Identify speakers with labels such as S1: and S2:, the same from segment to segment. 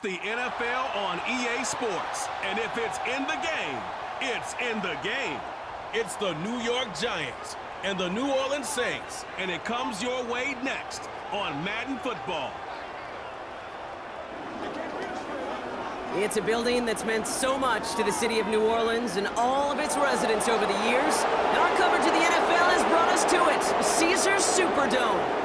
S1: The NFL on EA Sports. And if it's in the game, it's in the game. It's the New York Giants and the New Orleans Saints. And it comes your way next on Madden Football.
S2: It's a building that's meant so much to the city of New Orleans and all of its residents over the years. And our coverage of the NFL has brought us to it, Caesars Superdome.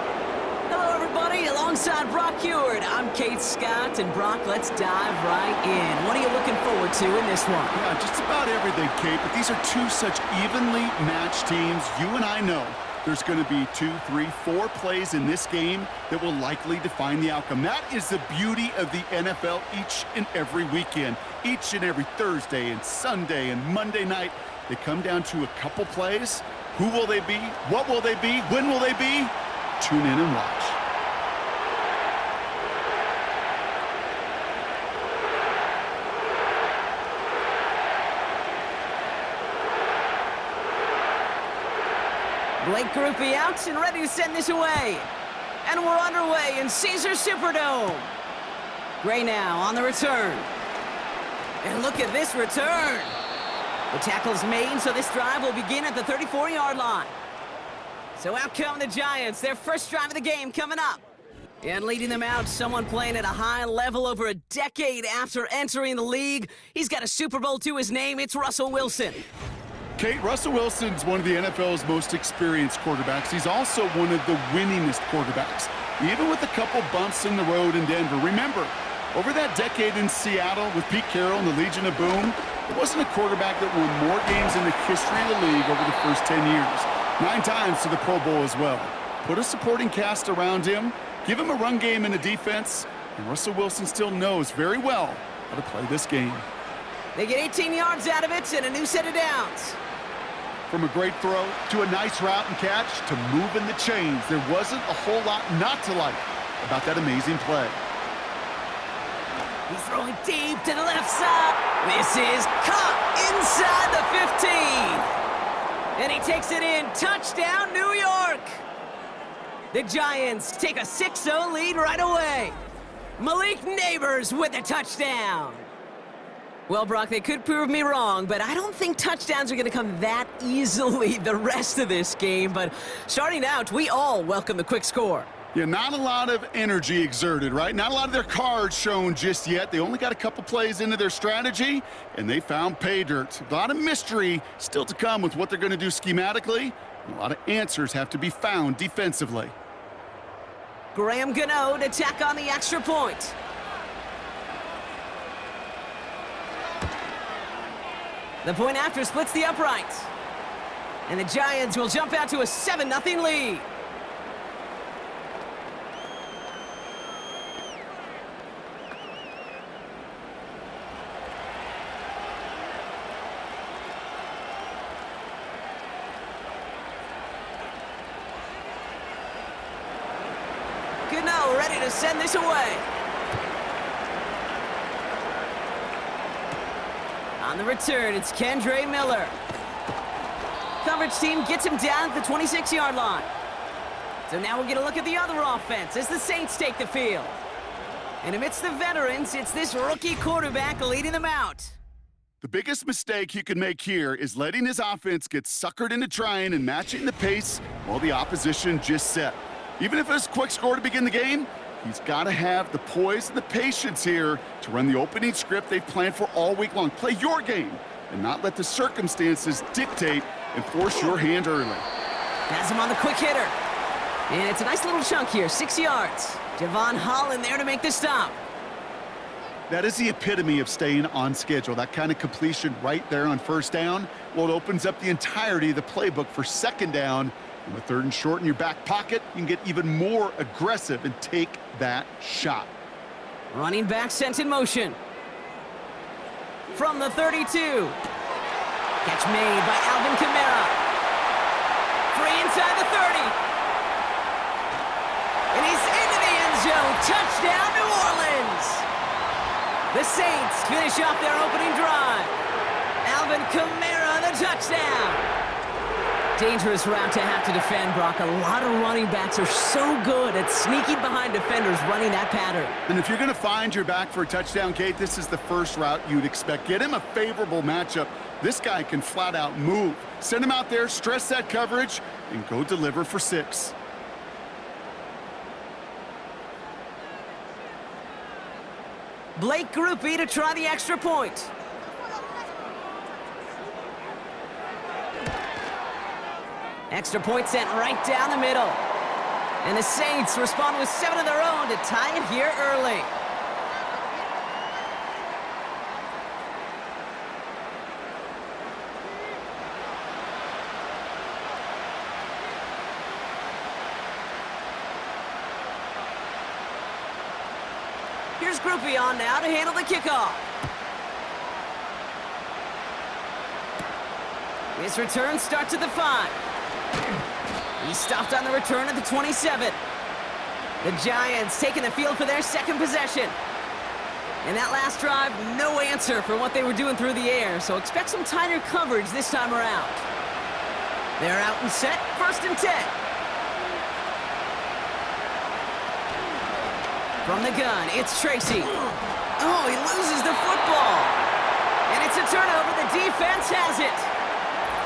S2: Hello, everybody. Alongside Brock Heward, I'm Kate Scott. And Brock, let's dive right in. What are you looking forward to in this one?
S3: Yeah, just about everything, Kate. But these are two such evenly matched teams. You and I know there's going to be 2, 3, 4 plays in this game that will likely define the outcome. That is the beauty of the NFL each and every weekend. Each and every Thursday and Sunday and Monday night, they come down to a couple plays. Who will they be? What will they be? When will they be? Tune in and watch.
S2: Blake Groupie out and ready to send this away. And we're underway in Caesars Superdome. Gray now on the return. And look at this return. The tackle's made, so this drive will begin at the 34-yard line. So out come the Giants, their first drive of the game coming up. And leading them out, someone playing at a high level over a decade after entering the league. He's got a Super Bowl to his name. It's Russell Wilson.
S3: Kate, Russell Wilson's one of the NFL's most experienced quarterbacks. He's also one of the winningest quarterbacks, even with a couple bumps in the road in Denver. Remember, over that decade in Seattle with Pete Carroll and the Legion of Boom, there wasn't a quarterback that won more games in the history of the league over the first 10 years. 9 times to the Pro Bowl as well. Put a supporting cast around him, give him a run game and a defense, and Russell Wilson still knows very well how to play this game.
S2: They get 18 yards out of it and a new set of downs.
S3: From a great throw to a nice route and catch to moving the chains, there wasn't a whole lot not to like about that amazing play.
S2: He's throwing deep to the left side. This is caught inside the 15. And he takes it in. Touchdown, New York. The Giants take a 6-0 lead right away. Malik Neighbors with a touchdown. Well, Brock, they could prove me wrong, but I don't think touchdowns are going to come that easily the rest of this game. But starting out, we all welcome the quick score.
S3: Yeah, not a lot of energy exerted, right? Not a lot of their cards shown just yet. They only got a couple plays into their strategy, and they found pay dirt. A lot of mystery still to come with what they're going to do schematically. A lot of answers have to be found defensively.
S2: Graham Gano to tack on the extra point. The point after splits the uprights. And the Giants will jump out to a 7-0 lead. Gano ready to send this away. On the return, it's Kendre Miller. Coverage team gets him down at the 26-yard line. So now we'll get a look at the other offense as the Saints take the field. And amidst the veterans, it's this rookie quarterback leading them out.
S3: The biggest mistake he could make here is letting his offense get suckered into trying and matching the pace while the opposition just set. Even if it's a quick score to begin the game, he's got to have the poise and the patience here to run the opening script they've planned for all week long. Play your game and not let the circumstances dictate and force your hand early.
S2: Has him on the quick hitter. And it's a nice little chunk here, 6 yards. Javon Holland there to make the stop.
S3: That is the epitome of staying on schedule. That kind of completion right there on first down. Well, it opens up the entirety of the playbook for second down. On the 3rd and short in your back pocket, you can get even more aggressive and take that shot.
S2: Running back sent in motion. From the 32. Catch made by Alvin Kamara. Free inside the 30. And he's into the end zone. Touchdown, New Orleans. The Saints finish off their opening drive. Alvin Kamara, the touchdown. Dangerous route to have to defend, Brock. A lot of running backs are so good at sneaking behind defenders running that pattern.
S3: And if you're going to find your back for a touchdown, Kate, this is the first route you'd expect. Get him a favorable matchup. This guy can flat out move. Send him out there, stress that coverage, and go deliver for 6.
S2: Blake Groupie to try the extra point. Extra point sent right down the middle. And the Saints respond with 7 of their own to tie it here early. Here's Groupie on now to handle the kickoff. This return starts at the 5. He stopped on the return at the 27. The Giants taking the field for their second possession. And that last drive, no answer for what they were doing through the air, so expect some tighter coverage this time around. They're out and set, 1st and 10. From the gun, it's Tracy. Oh, he loses the football. And it's a turnover. The defense has it.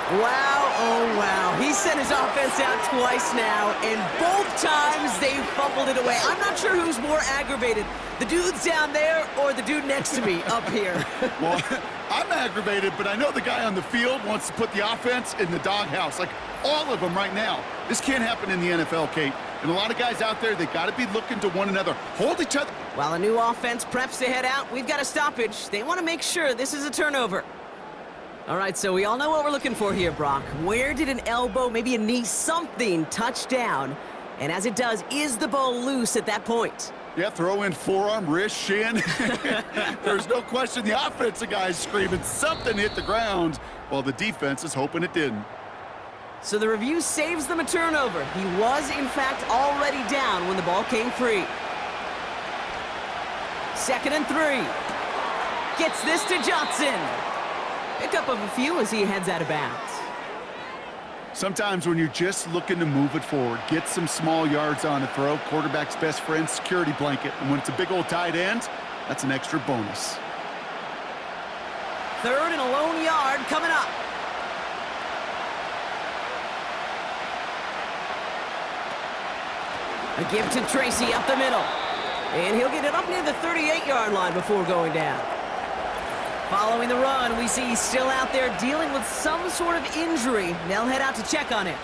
S2: Wow, oh wow. He sent his offense out twice now, and both times they fumbled it away. I'm not sure who's more aggravated, the dudes down there or the dude next to me up here.
S3: Well, I'm aggravated, but I know the guy on the field wants to put the offense in the doghouse, like all of them right now. This can't happen in the NFL, Kate. And a lot of guys out there, they got to be looking to one another. Hold each other.
S2: While a new offense preps to head out, we've got a stoppage. They want to make sure this is a turnover. All right, so we all know what we're looking for here, Brock. Where did an elbow, maybe a knee, something touch down? And as it does, is the ball loose at that point?
S3: Yeah, throw in forearm, wrist, shin. There's no question the offensive guy's screaming something hit the ground while the defense is hoping it didn't.
S2: So the review saves them a turnover. He was, in fact, already down when the ball came free. 2nd and 3. Gets this to Johnson. Pickup of a few as he heads out of bounds.
S3: Sometimes when you're just looking to move it forward, get some small yards on a throw, quarterback's best friend, security blanket. And when it's a big old tight end, that's an extra bonus.
S2: 3rd and a lone yard coming up. A give to Tracy up the middle. And he'll get it up near the 38-yard line before going down. Following the run, we see he's still out there dealing with some sort of injury. They'll head out to check on him.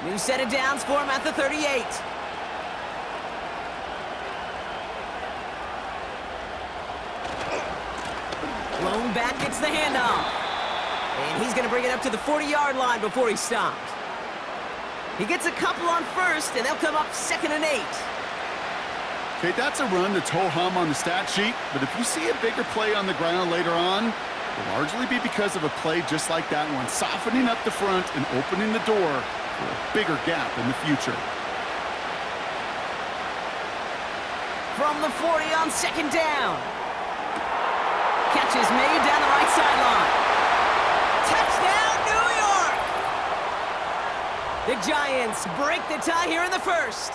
S2: New set of downs for him at the 38. Lone back gets the handoff. And he's going to bring it up to the 40-yard line before he stopped. He gets a couple on 1st, and they'll come up 2nd and 8.
S3: Okay, that's a run that's ho-hum on the stat sheet, but if you see a bigger play on the ground later on, it'll largely be because of a play just like that one, softening up the front and opening the door for a bigger gap in the future.
S2: From the 40 on 2nd down. Catch is made down the right sideline. Touchdown, New York! The Giants break the tie here in the 1st.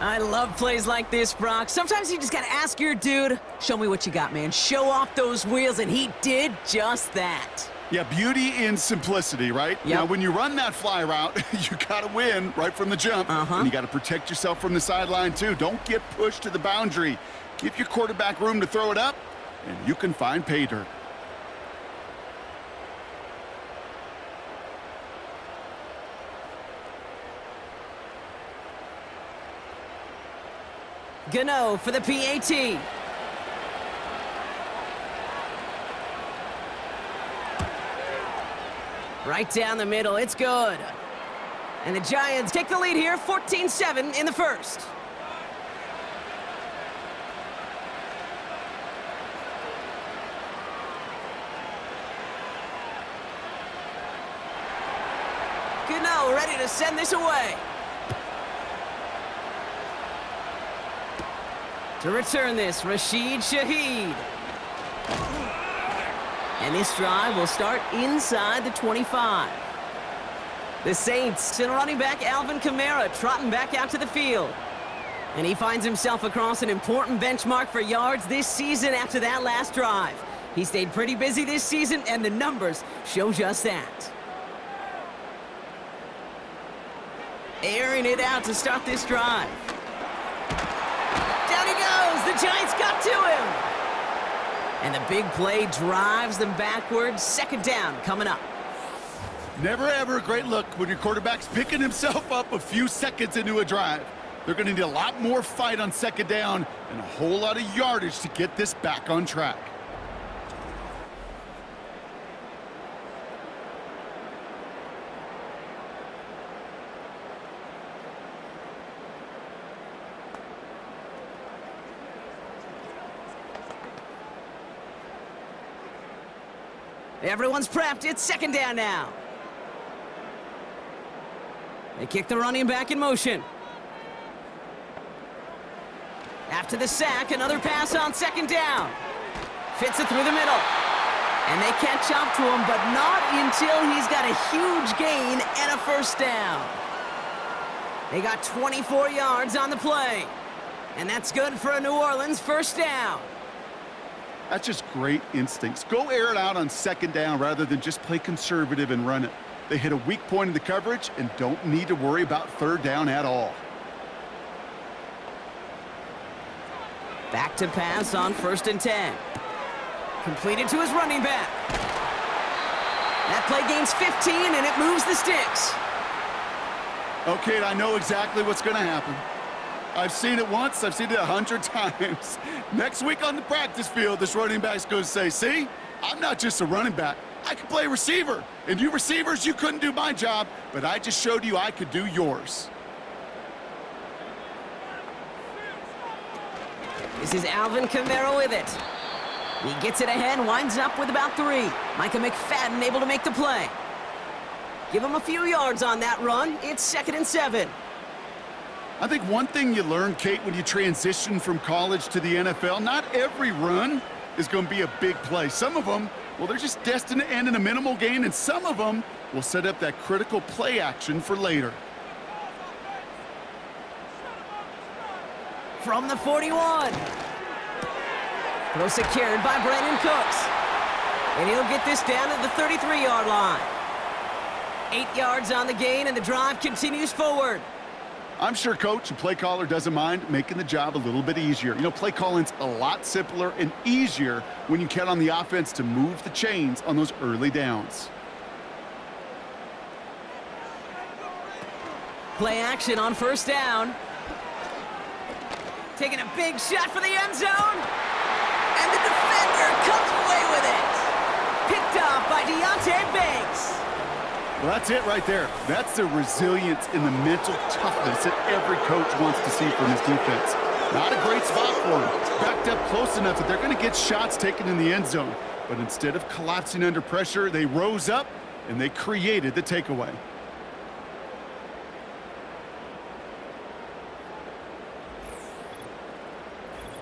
S2: I love plays like this, Brock. Sometimes you just got to ask your dude, show me what you got, man. Show off those wheels, and he did just that.
S3: Yeah, beauty in simplicity, right?
S2: Yep.
S3: Now, when you run that fly route, you got to win right from the jump. And you got to protect yourself from the sideline, too. Don't get pushed to the boundary. Give your quarterback room to throw it up, and you can find pay dirt.
S2: Gano for the PAT. Right down the middle, it's good. And the Giants take the lead here, 14-7 in the 1st. 2-0, ready to send this away. To return this, Rashid Shaheed. And this drive will start inside the 25. The Saints send running back Alvin Kamara trotting back out to the field. And he finds himself across an important benchmark for yards this season after that last drive. He stayed pretty busy this season, and the numbers show just that. Airing it out to start this drive. Down he goes! The Giants got to him! And the big play drives them backwards. Second down coming up.
S3: Never ever a great look when your quarterback's picking himself up a few seconds into a drive. They're going to need a lot more fight on second down and a whole lot of yardage to get this back on track.
S2: Everyone's prepped. It's second down now. They kick the running back in motion. After the sack, another pass on second down. Fits it through the middle. And they catch up to him, but not until he's got a huge gain and a first down. They got 24 yards on the play. And that's good for a New Orleans first down.
S3: That's just great instincts. Go air it out on second down rather than just play conservative and run it. They hit a weak point in the coverage and don't need to worry about third down at all.
S2: Back to pass on 1st and 10. Completed to his running back. That play gains 15 and it moves the sticks.
S3: Okay, I know exactly what's going to happen. I've seen it once, I've seen it 100 times. Next week on the practice field, this running back's going to say, see, I'm not just a running back. I can play receiver. And you receivers, you couldn't do my job, but I just showed you I could do yours.
S2: This is Alvin Kamara with it. He gets it ahead, winds up with about 3. Micah McFadden able to make the play. Give him a few yards on that run. It's 2nd and 7.
S3: I think one thing you learn, Kate, when you transition from college to the NFL, not every run is going to be a big play. Some of them, well, they're just destined to end in a minimal gain, and some of them will set up that critical play action for later.
S2: From the 41. Throw secured by Brandon Cooks. And he'll get this down to the 33-yard line. 8 yards on the gain, and the drive continues forward.
S3: I'm sure coach and play caller doesn't mind making the job a little bit easier. You know, play calling's a lot simpler and easier when you count on the offense to move the chains on those early downs.
S2: Play action on 1st down. Taking a big shot for the end zone. And the defender comes away with it. Picked off by Deontay Banks.
S3: Well, that's it right there. That's the resilience and the mental toughness that every coach wants to see from his defense. Not a great spot for him. Backed up close enough that they're going to get shots taken in the end zone. But instead of collapsing under pressure, they rose up and they created the takeaway.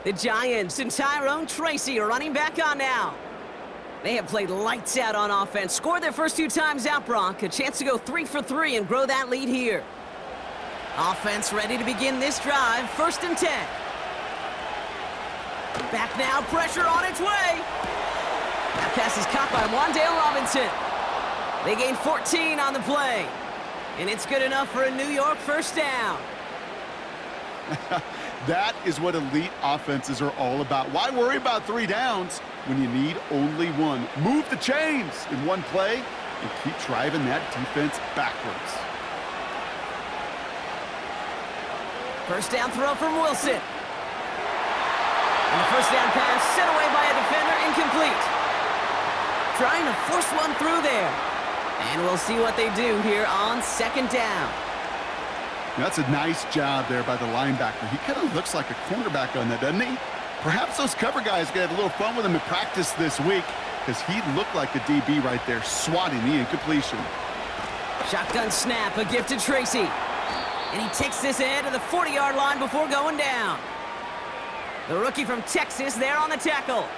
S2: The Giants and Tyrone Tracy are running back on now. They have played lights out on offense. Scored their first 2 times out, Brock. A chance to go 3 for 3 and grow that lead here. Offense ready to begin this drive. 1st and 10. Back now, pressure on its way. That pass is caught by Wan'Dale Robinson. They gain 14 on the play. And it's good enough for a New York first down.
S3: That is what elite offenses are all about. Why worry about 3 downs when you need only 1? Move the chains in one play and keep driving that defense backwards.
S2: First down throw from Wilson. And the first down pass sent away by a defender, incomplete. Trying to force one through there. And we'll see what they do here on 2nd down.
S3: That's a nice job there by the linebacker. He kind of looks like a cornerback on that, doesn't he? Perhaps those cover guys got a little fun with him in practice this week because he looked like a DB right there, swatting the incompletion.
S2: Shotgun snap, a gift to Tracy. And he takes this ahead to the 40-yard line before going down. The rookie from Texas there on the tackle.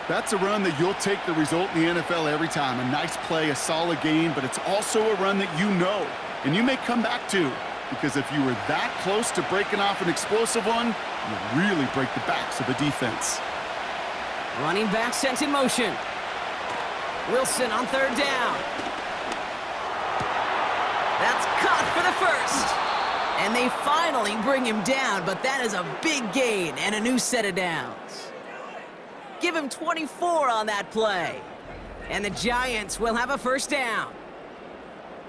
S3: That's a run that you'll take the result in the NFL every time. A nice play, a solid game, but it's also a run that you know, and you may come back to, because if you were that close to breaking off an explosive one, you really break the backs of a defense.
S2: Running back sent in motion. Wilson on third down. That's caught for the first. And they finally bring him down, but that is a big gain and a new set of downs. Give him 24 on that play. And the Giants will have a first down.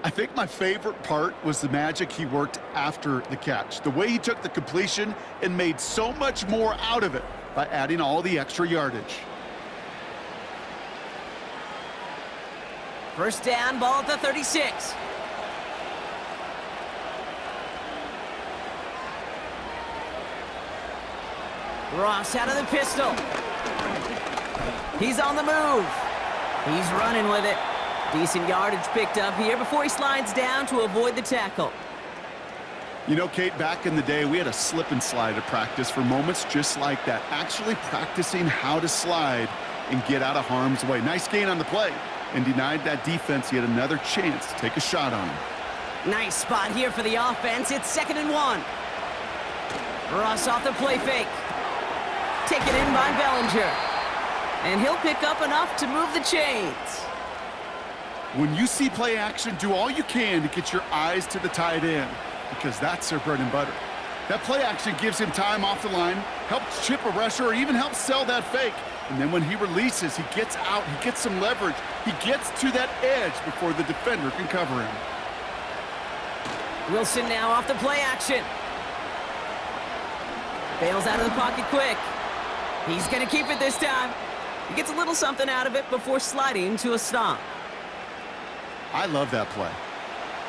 S3: I think my favorite part was the magic he worked after the catch. The way he took the completion and made so much more out of it by adding all the extra yardage.
S2: First down, ball at the 36. Ross out of the pistol. He's on the move. He's running with it. Decent yardage picked up here before he slides down to avoid the tackle.
S3: You know, Kate, back in the day, we had a slip and slide at practice for moments just like that. Actually practicing how to slide and get out of harm's way. Nice gain on the play, and denied that defense yet another chance to take a shot on him.
S2: Nice spot here for the offense. It's 2nd and 1. Ross off the play fake. Taken in by Bellinger. And he'll pick up enough to move the chains.
S3: When you see play action, do all you can to get your eyes to the tight end, because that's their bread and butter. That play action gives him time off the line, helps chip a rusher, or even helps sell that fake. And then when he releases, he gets out, he gets some leverage. He gets to that edge before the defender can cover him.
S2: Wilson now off the play action. Bails out of the pocket quick. He's going to keep it this time. He gets a little something out of it before sliding to a stop.
S3: I love that play.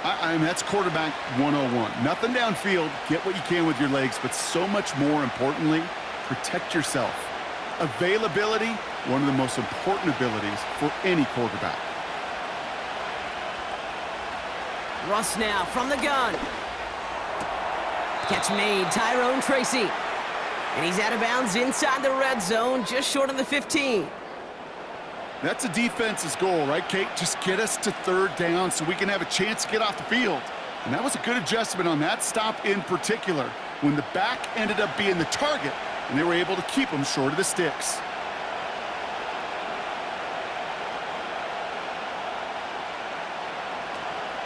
S3: I mean, that's quarterback 101. Nothing downfield, get what you can with your legs, but so much more importantly, protect yourself. Availability, one of the most important abilities for any quarterback.
S2: Russ now from the gun. Catch made, Tyrone Tracy. And he's out of bounds inside the red zone, just short of the 15.
S3: That's a defense's goal, right, Kate? Just get us to 3rd down so we can have a chance to get off the field. And that was a good adjustment on that stop in particular, when the back ended up being the target, and they were able to keep him short of the sticks.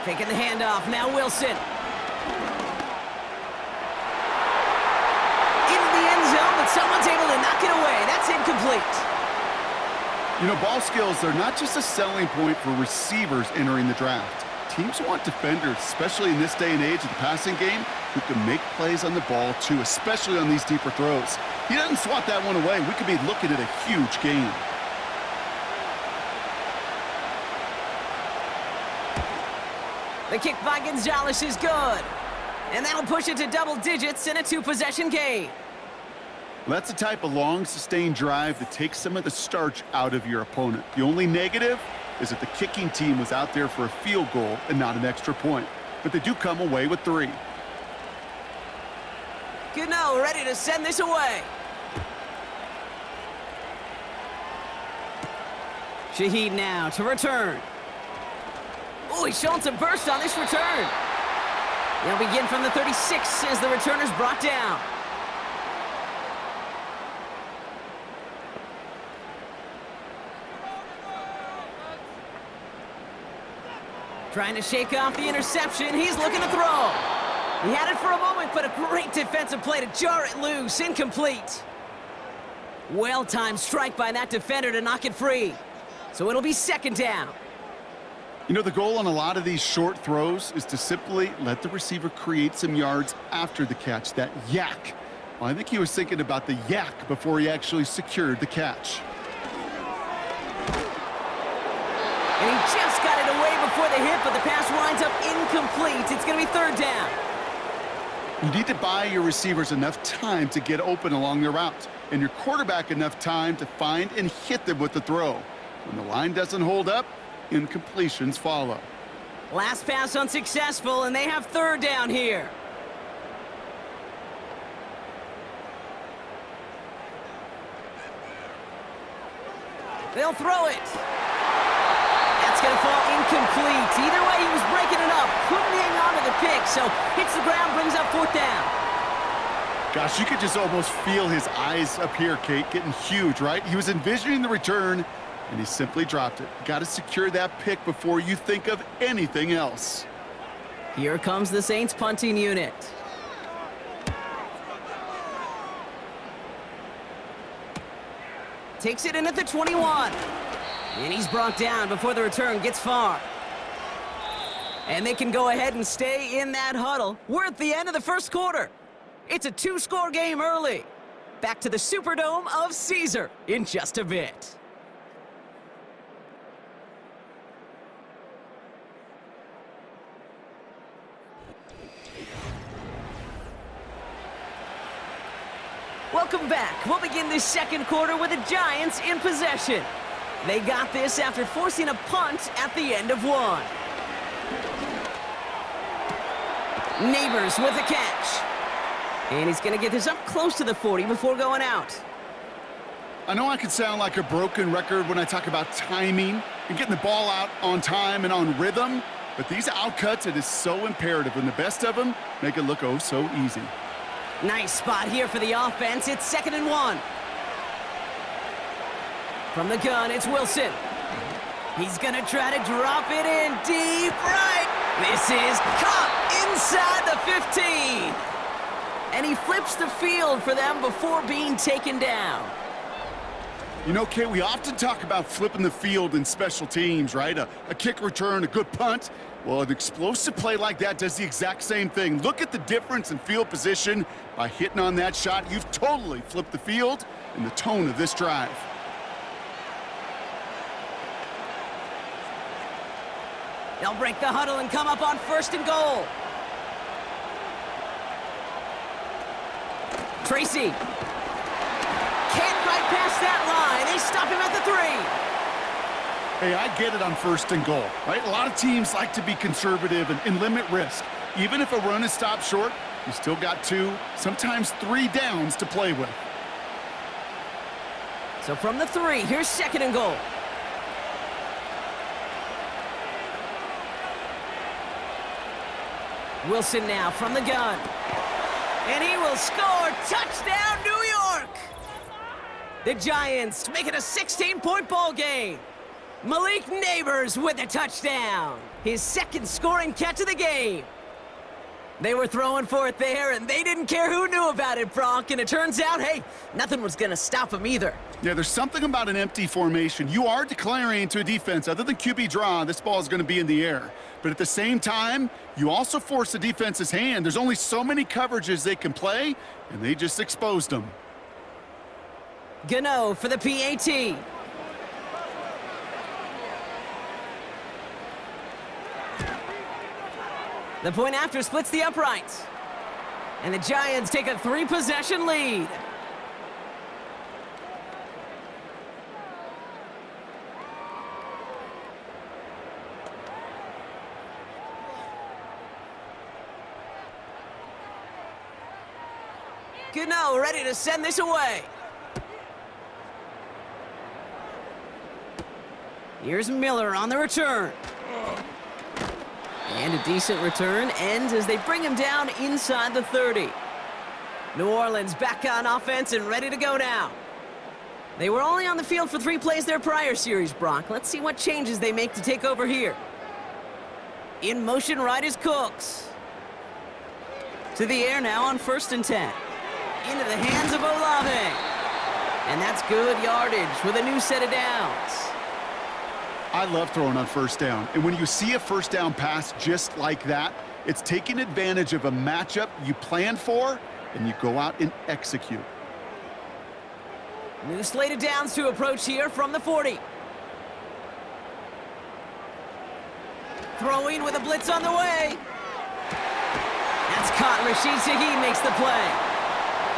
S2: Taking the handoff, now Wilson. Into the end zone, but someone's able to knock it away. That's incomplete.
S3: You know, ball skills are not just a selling point for receivers entering the draft. Teams want defenders, especially in this day and age of the passing game, who can make plays on the ball too, especially on these deeper throws. He doesn't swat that one away. We could be looking at a huge gain.
S2: The kick by Gonzalez is good. And that'll push it to double digits in a 2-possession game.
S3: That's the type of long, sustained drive that takes some of the starch out of your opponent. The only negative is that the kicking team was out there for a field goal and not an extra point. But they do come away with 3.
S2: Gano ready to send this away. Shaheed now to return. Oh, he's showing some burst on this return. They'll begin from the 36 as the returner's brought down. Trying to shake off the interception. He's looking to throw. He had it for a moment, but a great defensive play to jar it loose. Incomplete. Well-timed strike by that defender to knock it free. So it'll be 2nd down.
S3: You know, the goal on a lot of these short throws is to simply let the receiver create some yards after the catch, that yak. Well, I think he was thinking about the yak before he actually secured the catch.
S2: And he just got it away before the hit, but the pass winds up incomplete. It's going to be 3rd down.
S3: You need to buy your receivers enough time to get open along their route, and your quarterback enough time to find and hit them with the throw. When the line doesn't hold up, incompletions follow.
S2: Last pass unsuccessful, and they have third down here. They'll throw it. That's going to fall incomplete. Either way, he was breaking it up. Couldn't hang on to the pick, so hits the ground, brings up fourth down.
S3: Gosh, you could just almost feel his eyes up here, Kate, getting huge, right? He was envisioning the return, and he simply dropped it. Got to secure that pick before you think of anything else.
S2: Here comes the Saints punting unit. Takes it in at the 21. And he's brought down before the return gets far. And they can go ahead and stay in that huddle. We're at the end of the first quarter. It's a two-score game early. Back to the Superdome of Caesar in just a bit. Welcome back. We'll begin this second quarter with the Giants in possession. They got this after forcing a punt at the end of one. Neighbors with a catch. And he's going to get this up close to the 40 before going out.
S3: I know I can sound like a broken record when I talk about timing and getting the ball out on time and on rhythm, but these outcuts, it is so imperative, and the best of them make it look oh so easy.
S2: Nice spot here for the offense. It's 2nd and 1. From the gun, it's Wilson. He's going to try to drop it in deep right. This is caught inside the 15. And he flips the field for them before being taken down.
S3: You know, Kate, we often talk about flipping the field in special teams, right? A kick return, a good punt. Well, an explosive play like that does the exact same thing. Look at the difference in field position. By hitting on that shot, you've totally flipped the field and the tone of this drive.
S2: They'll break the huddle and come up on 1st and goal. Tracy. Can't fight past that line. They stop him at the 3.
S3: Hey, I get it on 1st and goal, right? A lot of teams like to be conservative and limit risk. Even if a run is stopped short, you still got 2, sometimes 3 downs to play with.
S2: So from the 3, here's 2nd and goal. Wilson now from the gun. And he will score. Touchdown, New York! The Giants make it a 16-point ball game. Malik Neighbors with a touchdown. His 2nd scoring catch of the game. They were throwing for it there, and they didn't care who knew about it, Bronk. And it turns out, hey, nothing was going to stop him either.
S3: Yeah, there's something about an empty formation. You are declaring to a defense, other than QB draw, this ball is going to be in the air. But at the same time, you also force the defense's hand. There's only so many coverages they can play, and they just exposed them.
S2: Gano for the PAT. The point after splits the uprights. And the Giants take a 3-possession lead. Gano ready to send this away. Here's Miller on the return. And a decent return ends as they bring him down inside the 30. New Orleans back on offense and ready to go now. They were only on the field for 3 plays their prior series, Brock. Let's see what changes they make to take over here. In motion right is Cooks. To the air now on 1st and 10. Into the hands of Olave. And that's good yardage with a new set of downs.
S3: I love throwing on 1st down. And when you see a 1st down pass just like that, it's taking advantage of a matchup you plan for, and you go out and execute.
S2: New slate of downs to approach here from the 40. Throwing with a blitz on the way. That's caught. Rashid Shaheed makes the play.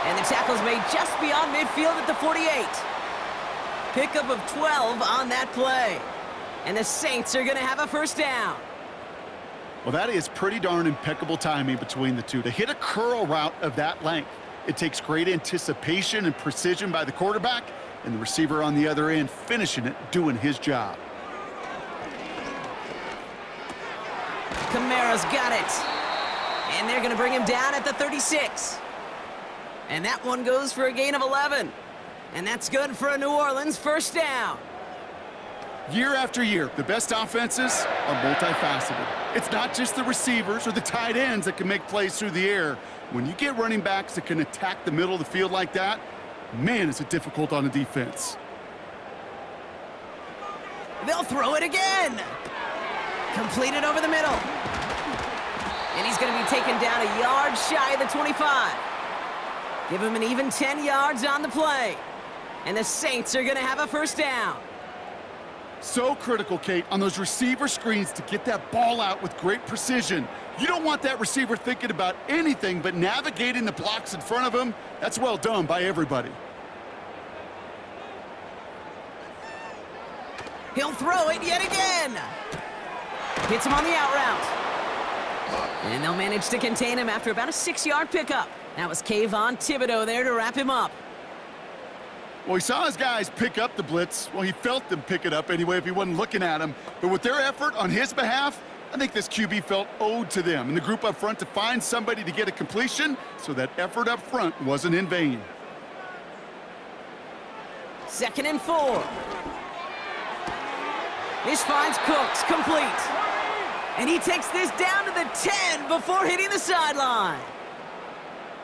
S2: And the tackle's made just beyond midfield at the 48. Pickup of 12 on that play. And the Saints are going to have a 1st down.
S3: Well, that is pretty darn impeccable timing between the two. To hit a curl route of that length, it takes great anticipation and precision by the quarterback, and the receiver on the other end finishing it, doing his job.
S2: Kamara's got it. And they're going to bring him down at the 36. And that one goes for a gain of 11. And that's good for a New Orleans first down.
S3: Year after year, the best offenses are multifaceted. It's not just the receivers or the tight ends that can make plays through the air. When you get running backs that can attack the middle of the field like that, man, is it difficult on a defense.
S2: They'll throw it again. Completed over the middle. And he's going to be taken down a yard shy of the 25. Give him an even 10 yards on the play. And the Saints are going to have a first down.
S3: So critical, Kate, on those receiver screens to get that ball out with great precision. You don't want that receiver thinking about anything but navigating the blocks in front of him. That's well done by everybody.
S2: He'll throw it yet again. Hits him on the out route. And they'll manage to contain him after about a 6-yard pickup. That was Kayvon Thibodeau there to wrap him up.
S3: Well, he saw his guys pick up the blitz. Well, he felt them pick it up anyway if he wasn't looking at him. But with their effort on his behalf, I think this QB felt owed to them and the group up front to find somebody to get a completion, so that effort up front wasn't in vain.
S2: 2nd and 4. This finds Cooks complete. And he takes this down to the 10 before hitting the sideline.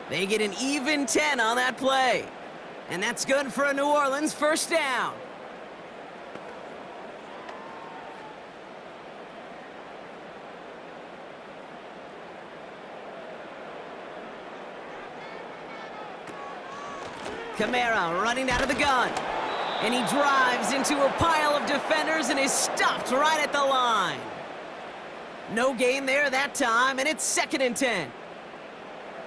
S2: They get an even 10 on that play. And that's good for a New Orleans first down. Kamara running out of the gun. And he drives into a pile of defenders and is stopped right at the line. No gain there that time, and it's 2nd and 10.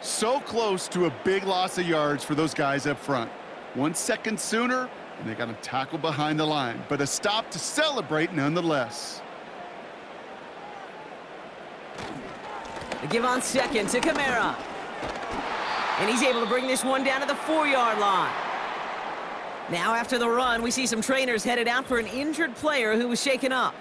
S3: So close to a big loss of yards for those guys up front. 1 second sooner, and they got him tackled behind the line. But a stop to celebrate nonetheless.
S2: They give on 2nd to Kamara. And he's able to bring this one down to the 4-yard line. Now after the run, we see some trainers headed out for an injured player who was shaken up.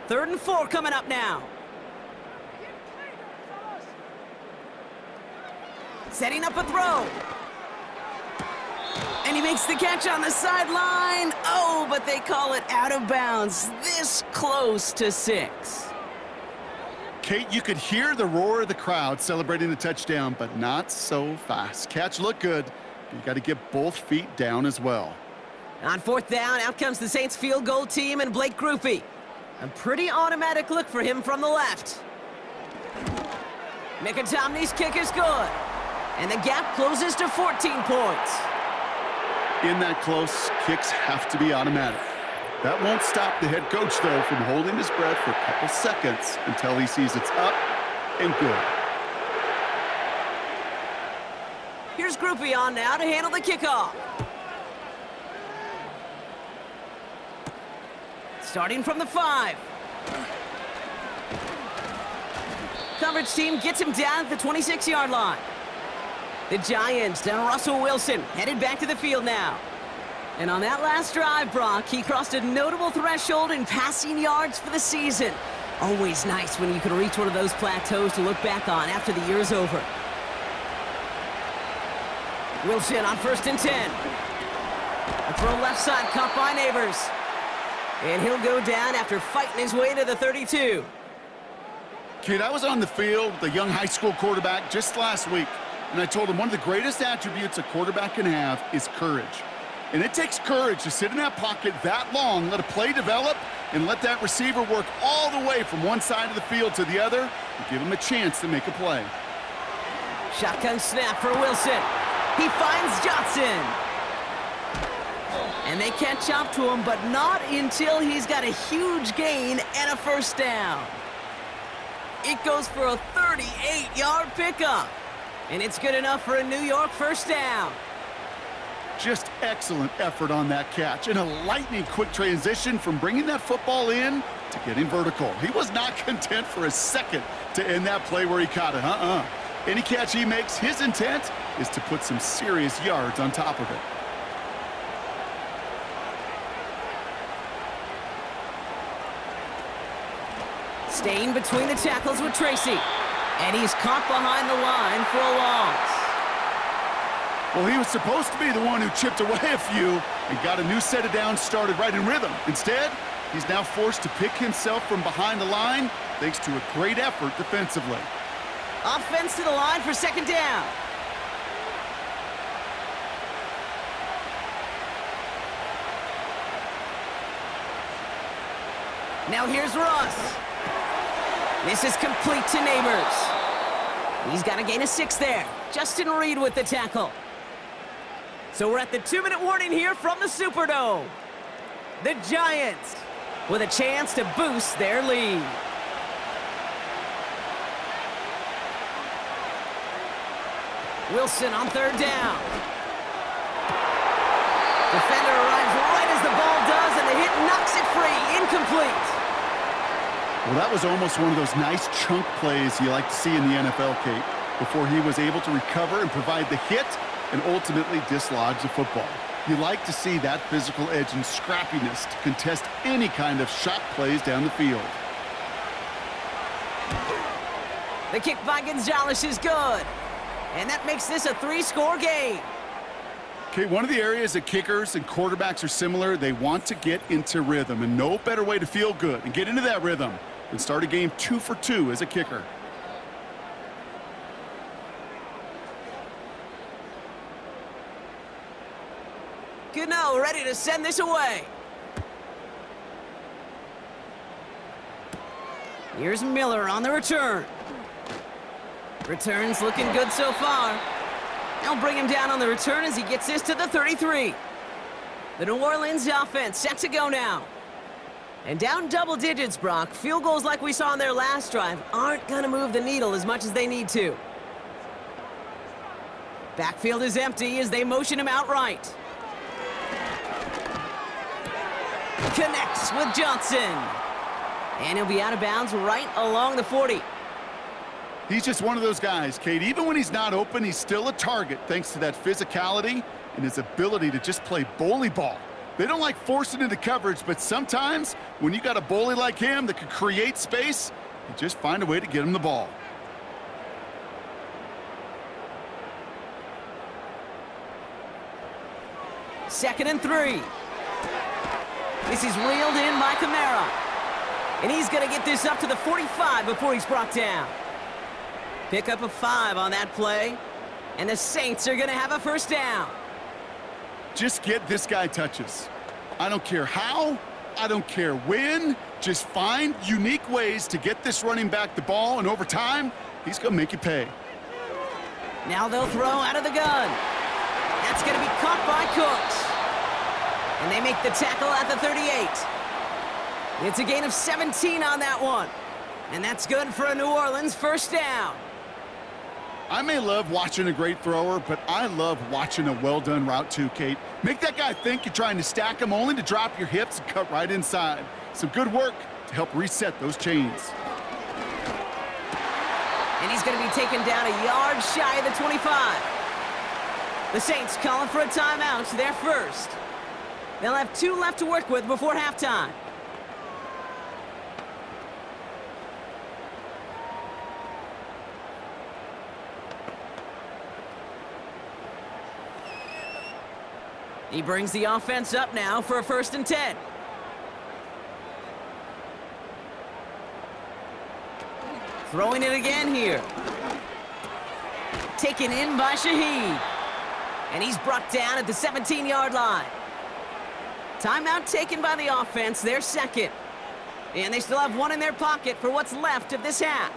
S2: Third and 4 coming up now. Setting up a throw. And he makes the catch on the sideline. Oh, but they call it out of bounds. This close to 6.
S3: Kate, you could hear the roar of the crowd celebrating the touchdown, but not so fast. Catch looked good, but you got to get both feet down as well.
S2: On 4th down, out comes the Saints field goal team and Blake Grupe. A pretty automatic look for him from the left. McIntomney's kick is good. And the gap closes to 14 points.
S3: In that close, kicks have to be automatic. That won't stop the head coach, though, from holding his breath for a couple seconds until he sees it's up and good.
S2: Here's Grupe on now to handle the kickoff. Starting from the 5. Coverage team gets him down at the 26-yard line. The Giants and Russell Wilson headed back to the field now. And on that last drive, Brock, he crossed a notable threshold in passing yards for the season. Always nice when you can reach one of those plateaus to look back on after the year is over. Wilson on 1st and 10. A throw left side caught by Neighbors. And he'll go down after fighting his way to the 32.
S3: Kid, I was on the field with a young high school quarterback just last week, and I told him one of the greatest attributes a quarterback can have is courage. And it takes courage to sit in that pocket that long, let a play develop, and let that receiver work all the way from one side of the field to the other and give him a chance to make a play.
S2: Shotgun snap for Wilson. He finds Johnson. And they catch up to him, but not until he's got a huge gain and a first down. It goes for a 38-yard pickup. And it's good enough for a New York first down.
S3: Just excellent effort on that catch, and a lightning-quick transition from bringing that football in to getting vertical. He was not content for a second to end that play where he caught it. Any catch he makes, his intent is to put some serious yards on top of it.
S2: Staying between the tackles with Tracy. And he's caught behind the line for a loss.
S3: Well, he was supposed to be the one who chipped away a few and got a new set of downs started right in rhythm. Instead, he's now forced to pick himself from behind the line thanks to a great effort defensively.
S2: Offense to the line for second down. Now here's Russ. This is complete to Neighbors. He's got a gain of 6 there. Justin Reed with the tackle. So we're at the 2-minute warning here from the Superdome. The Giants with a chance to boost their lead. Wilson on third down. Defender arrives right as the ball does, and the hit knocks it free. Incomplete.
S3: Well, that was almost one of those nice chunk plays you like to see in the NFL, Kate, before he was able to recover and provide the hit and ultimately dislodge the football. You like to see that physical edge and scrappiness to contest any kind of shot plays down the field.
S2: The kick by Gonzalez is good. And that makes this a 3-score game.
S3: Okay, one of the areas that kickers and quarterbacks are similar, they want to get into rhythm, and no better way to feel good and get into that rhythm than start a game 2 for 2 as a kicker.
S2: Gano ready to send this away. Here's Miller on the return. Return's looking good so far. They'll bring him down on the return as he gets this to the 33. The New Orleans offense set to go now. And down double digits, Brock. Field goals like we saw on their last drive aren't going to move the needle as much as they need to. Backfield is empty as they motion him out right. Connects with Johnson. And he'll be out of bounds right along the 40.
S3: He's just one of those guys, Kate. Even when he's not open, he's still a target thanks to that physicality and his ability to just play bully ball. They don't like forcing into coverage, but sometimes when you got a bully like him that can create space, you just find a way to get him the ball.
S2: Second and 3. This is reeled in by Kamara. And he's going to get this up to the 45 before he's brought down. Pick up a 5 on that play. And the Saints are going to have a first down.
S3: Just get this guy touches. I don't care how, I don't care when. Just find unique ways to get this running back the ball, and over time, he's going to make you pay.
S2: Now they'll throw out of the gun. That's going to be caught by Cooks. And they make the tackle at the 38. It's a gain of 17 on that one. And that's good for a New Orleans first down.
S3: I may love watching a great thrower, but I love watching a well-done route too, Kate. Make that guy think you're trying to stack him only to drop your hips and cut right inside. Some good work to help reset those chains.
S2: And he's going to be taken down a yard shy of the 25. The Saints calling for a timeout, their first. They'll have 2 left to work with before halftime. He brings the offense up now for a 1st and 10. Throwing it again here. Taken in by Shaheed. And he's brought down at the 17-yard line. Timeout taken by the offense, their second. And they still have 1 in their pocket for what's left of this half.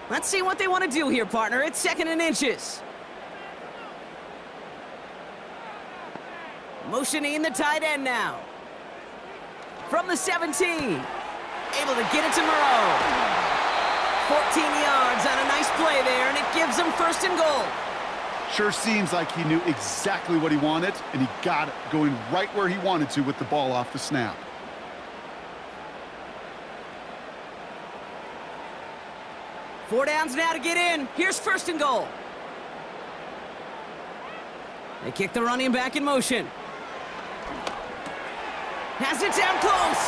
S2: Let's see what they want to do here, partner. It's 2nd and inches. Motioning the tight end now. From the 17. Able to get it to Moreau. 14 yards on a nice play there, and it gives them 1st and goal.
S3: Sure seems like he knew exactly what he wanted, and he got it, going right where he wanted to with the ball off the snap.
S2: Four downs now to get in. Here's 1st and goal. They kick the running back in motion. Has it down close.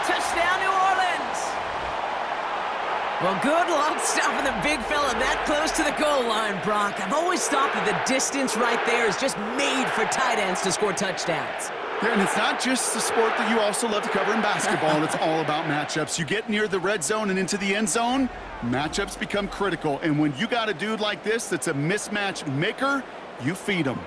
S2: Touchdown, New Orleans. Well, good luck stopping the big fella that close to the goal line, Brock. I've always thought that the distance right there is just made for tight ends to score touchdowns.
S3: Yeah, and it's not just the sport that you also love to cover in basketball, and it's all about matchups. You get near the red zone and into the end zone, matchups become critical. And when you got a dude like this that's a mismatch maker, you feed him.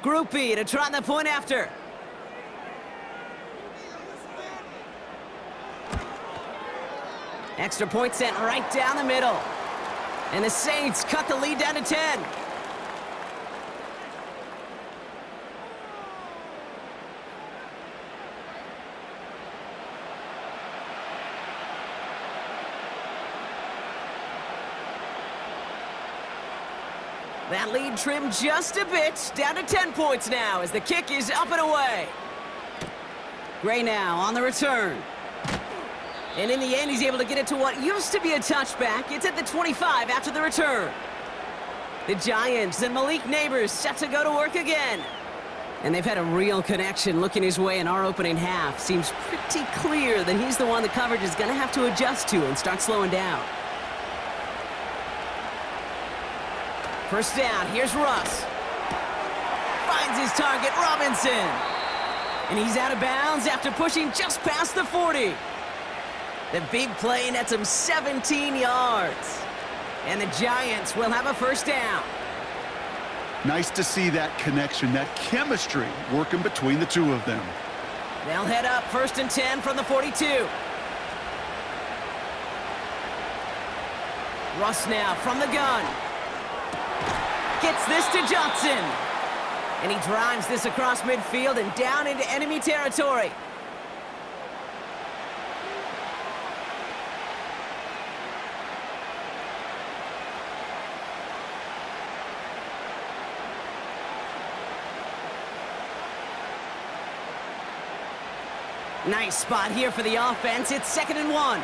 S2: Group B to try the point after. Extra point sent right down the middle. And the Saints cut the lead down to 10. That lead trimmed just a bit, down to 10 points now as the kick is up and away. Gray now on the return. And in the end, he's able to get it to what used to be a touchback. It's at the 25 after the return. The Giants and Malik Neighbors set to go to work again. And they've had a real connection looking his way in our opening half. Seems pretty clear that he's the one the coverage is going to have to adjust to and start slowing down. First down, here's Russ. Finds his target, Robinson. And he's out of bounds after pushing just past the 40. The big play nets him 17 yards. And the Giants will have a first down.
S3: Nice to see that connection, that chemistry working between the two of them.
S2: They'll head up 1st and 10 from the 42. Russ now from the gun. Gets this to Johnson. And he drives this across midfield and down into enemy territory. Nice spot here for the offense. It's 2nd and 1.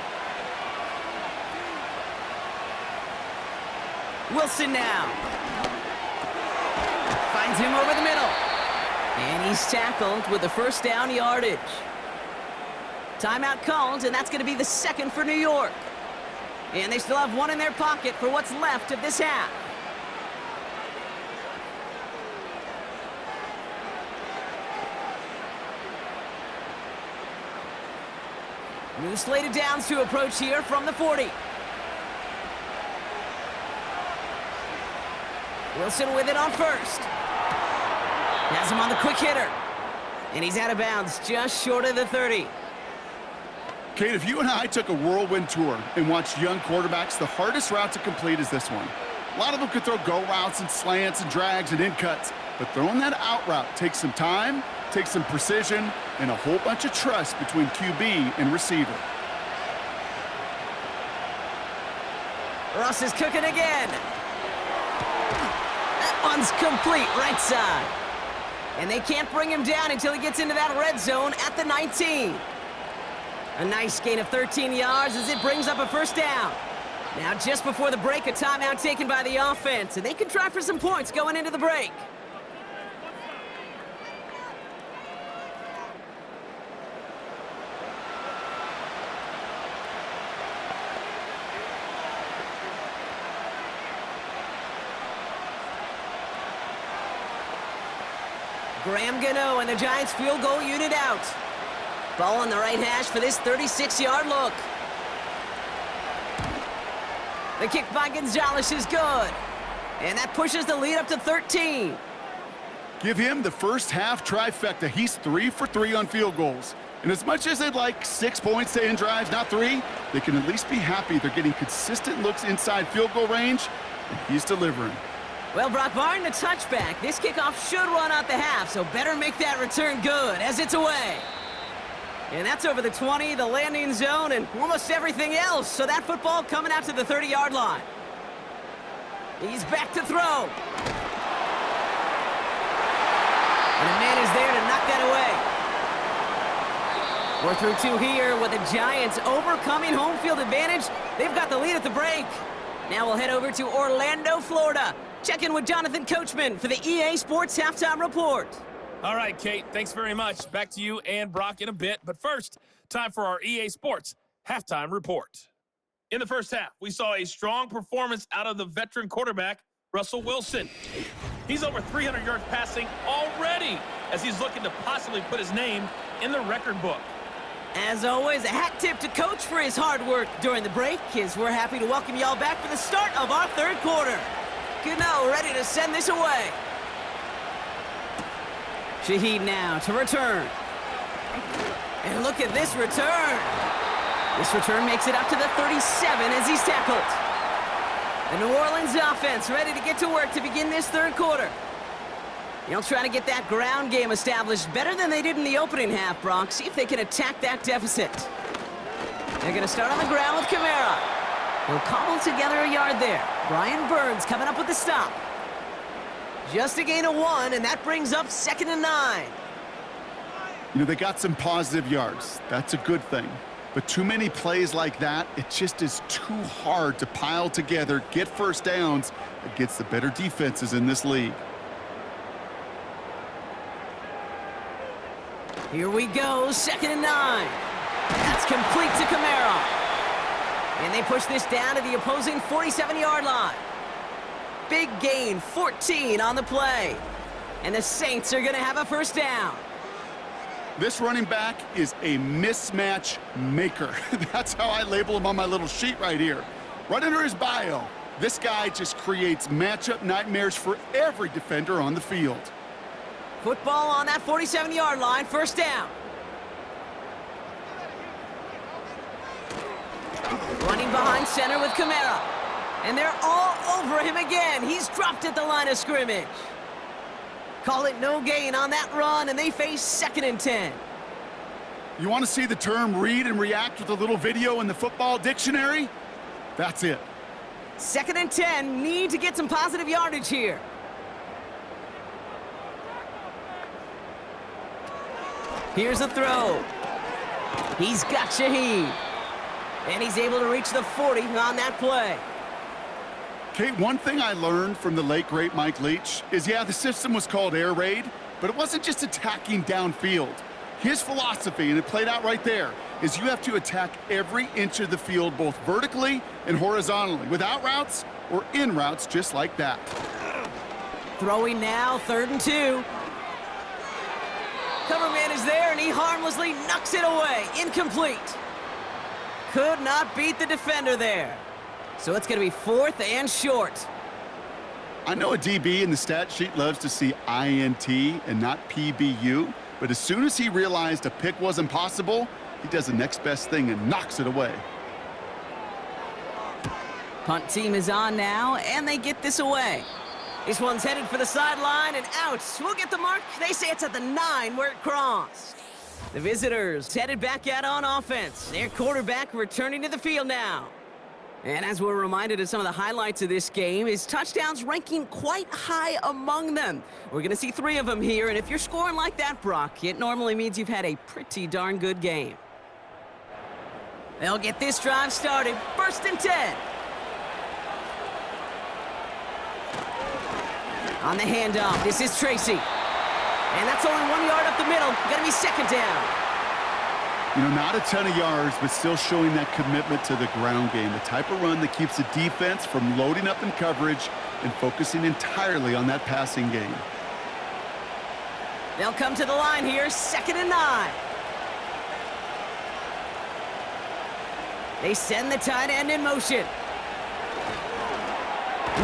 S2: Wilson now. Finds him over the middle. And he's tackled with the first down yardage. Timeout called, and that's going to be the 2nd for New York. And they still have one in their pocket for what's left of this half. New slated downs to approach here from the 40. Wilson with it on first. Has him on the quick hitter. And he's out of bounds just short of the 30.
S3: Kate, if you and I took a whirlwind tour and watched young quarterbacks, the hardest route to complete is this one. A lot of them could throw go routes and slants and drags and in cuts, but throwing that out route takes some time, takes some precision, and a whole bunch of trust between QB and receiver.
S2: Russ is cooking again. That one's complete right side. And they can't bring him down until he gets into that red zone at the 19. A nice gain of 13 yards as it brings up a first down. Now just before the break, a timeout taken by the offense, and they can try for some points going into the break. Graham Gano and the Giants field goal unit out. Ball on the right hash for this 36-yard look. The kick by Gonzalez is good. And that pushes the lead up to 13.
S3: Give him the first half trifecta. He's 3 for 3 on field goals. And as much as they'd like 6 points to end drives, not 3, they can at least be happy they're getting consistent looks inside field goal range, and he's delivering.
S2: Well, Brock, barring the touchback, this kickoff should run out the half, so better make that return good as it's away. And that's over the 20, the landing zone, and almost everything else. So that football coming out to the 30-yard line. He's back to throw. And a man is there to knock that away. We're through 2 here with the Giants overcoming home field advantage. They've got the lead at the break. Now we'll head over to Orlando, Florida. Check in with Jonathan Coachman for the EA Sports Halftime Report.
S4: All right, Kate, thanks very much. Back to you and Brock in a bit. But first, time for our EA Sports Halftime Report. In the first half, we saw a strong performance out of the veteran quarterback, Russell Wilson. He's over 300 yards passing already as he's looking to possibly put his name in the record book.
S2: As always, a hat tip to Coach for his hard work during the break, as we're happy to welcome y'all back for the start of our third quarter. Gano ready to send this away. Shaheed now to return. And look at this return. This return makes it up to the 37 as he's tackled. The New Orleans offense ready to get to work to begin this third quarter. They'll try to get that ground game established better than they did in the opening half, Brock. See if they can attack that deficit. They're going to start on the ground with Kamara. He'll cobble together a yard there. Brian Burns coming up with the stop. Just a gain of 1, and that brings up 2nd and 9.
S3: You know, they got some positive yards. That's a good thing. But too many plays like that, it just is too hard to pile together, get first downs against the better defenses in this league.
S2: Here we go, 2nd and 9. That's complete to Kamara. And they push this down to the opposing 47-yard line. Big gain, 14 on the play. And the Saints are going to have a first down.
S3: This running back is a mismatch maker. That's how I label him on my little sheet right here. Right under his bio, this guy just creates matchup nightmares for every defender on the field.
S2: Football on that 47-yard line, first down. Running behind center with Kamara. And they're all over him again. He's dropped at the line of scrimmage. Call it no gain on that run, and they face 2nd and 10.
S3: You want to see the term read and react with a little video in the football dictionary? That's it.
S2: 2nd and 10, need to get some positive yardage here. Here's a throw. He's got Shaheed. And he's able to reach the 40 on that play.
S3: Kate, one thing I learned from the late, great Mike Leach is, yeah, the system was called air raid, but it wasn't just attacking downfield. His philosophy, and it played out right there, is you have to attack every inch of the field, both vertically and horizontally, without routes or in routes just like that.
S2: Throwing now, 3rd and 2. Cover man is there, and he harmlessly knocks it away. Incomplete. Could not beat the defender there. So it's going to be 4th and short.
S3: I know a DB in the stat sheet loves to see INT and not PBU, but as soon as he realized a pick wasn't possible, he does the next best thing and knocks it away.
S2: Punt team is on now, and they get this away. This one's headed for the sideline and out. We'll get the mark. They say it's at the 9 where it crossed. The visitors headed back out on offense. Their quarterback returning to the field now. And as we're reminded of some of the highlights of this game, his touchdowns ranking quite high among them. We're going to see 3 of them here, and if you're scoring like that, Brock, it normally means you've had a pretty darn good game. They'll get this drive started. 1st and 10. On the handoff, this is Tracy. And that's only 1 yard up the middle. Going to be 2nd down.
S3: You know, not a ton of yards, but still showing that commitment to the ground game, the type of run that keeps the defense from loading up in coverage and focusing entirely on that passing game.
S2: They'll come to the line here, 2nd and 9. They send the tight end in motion.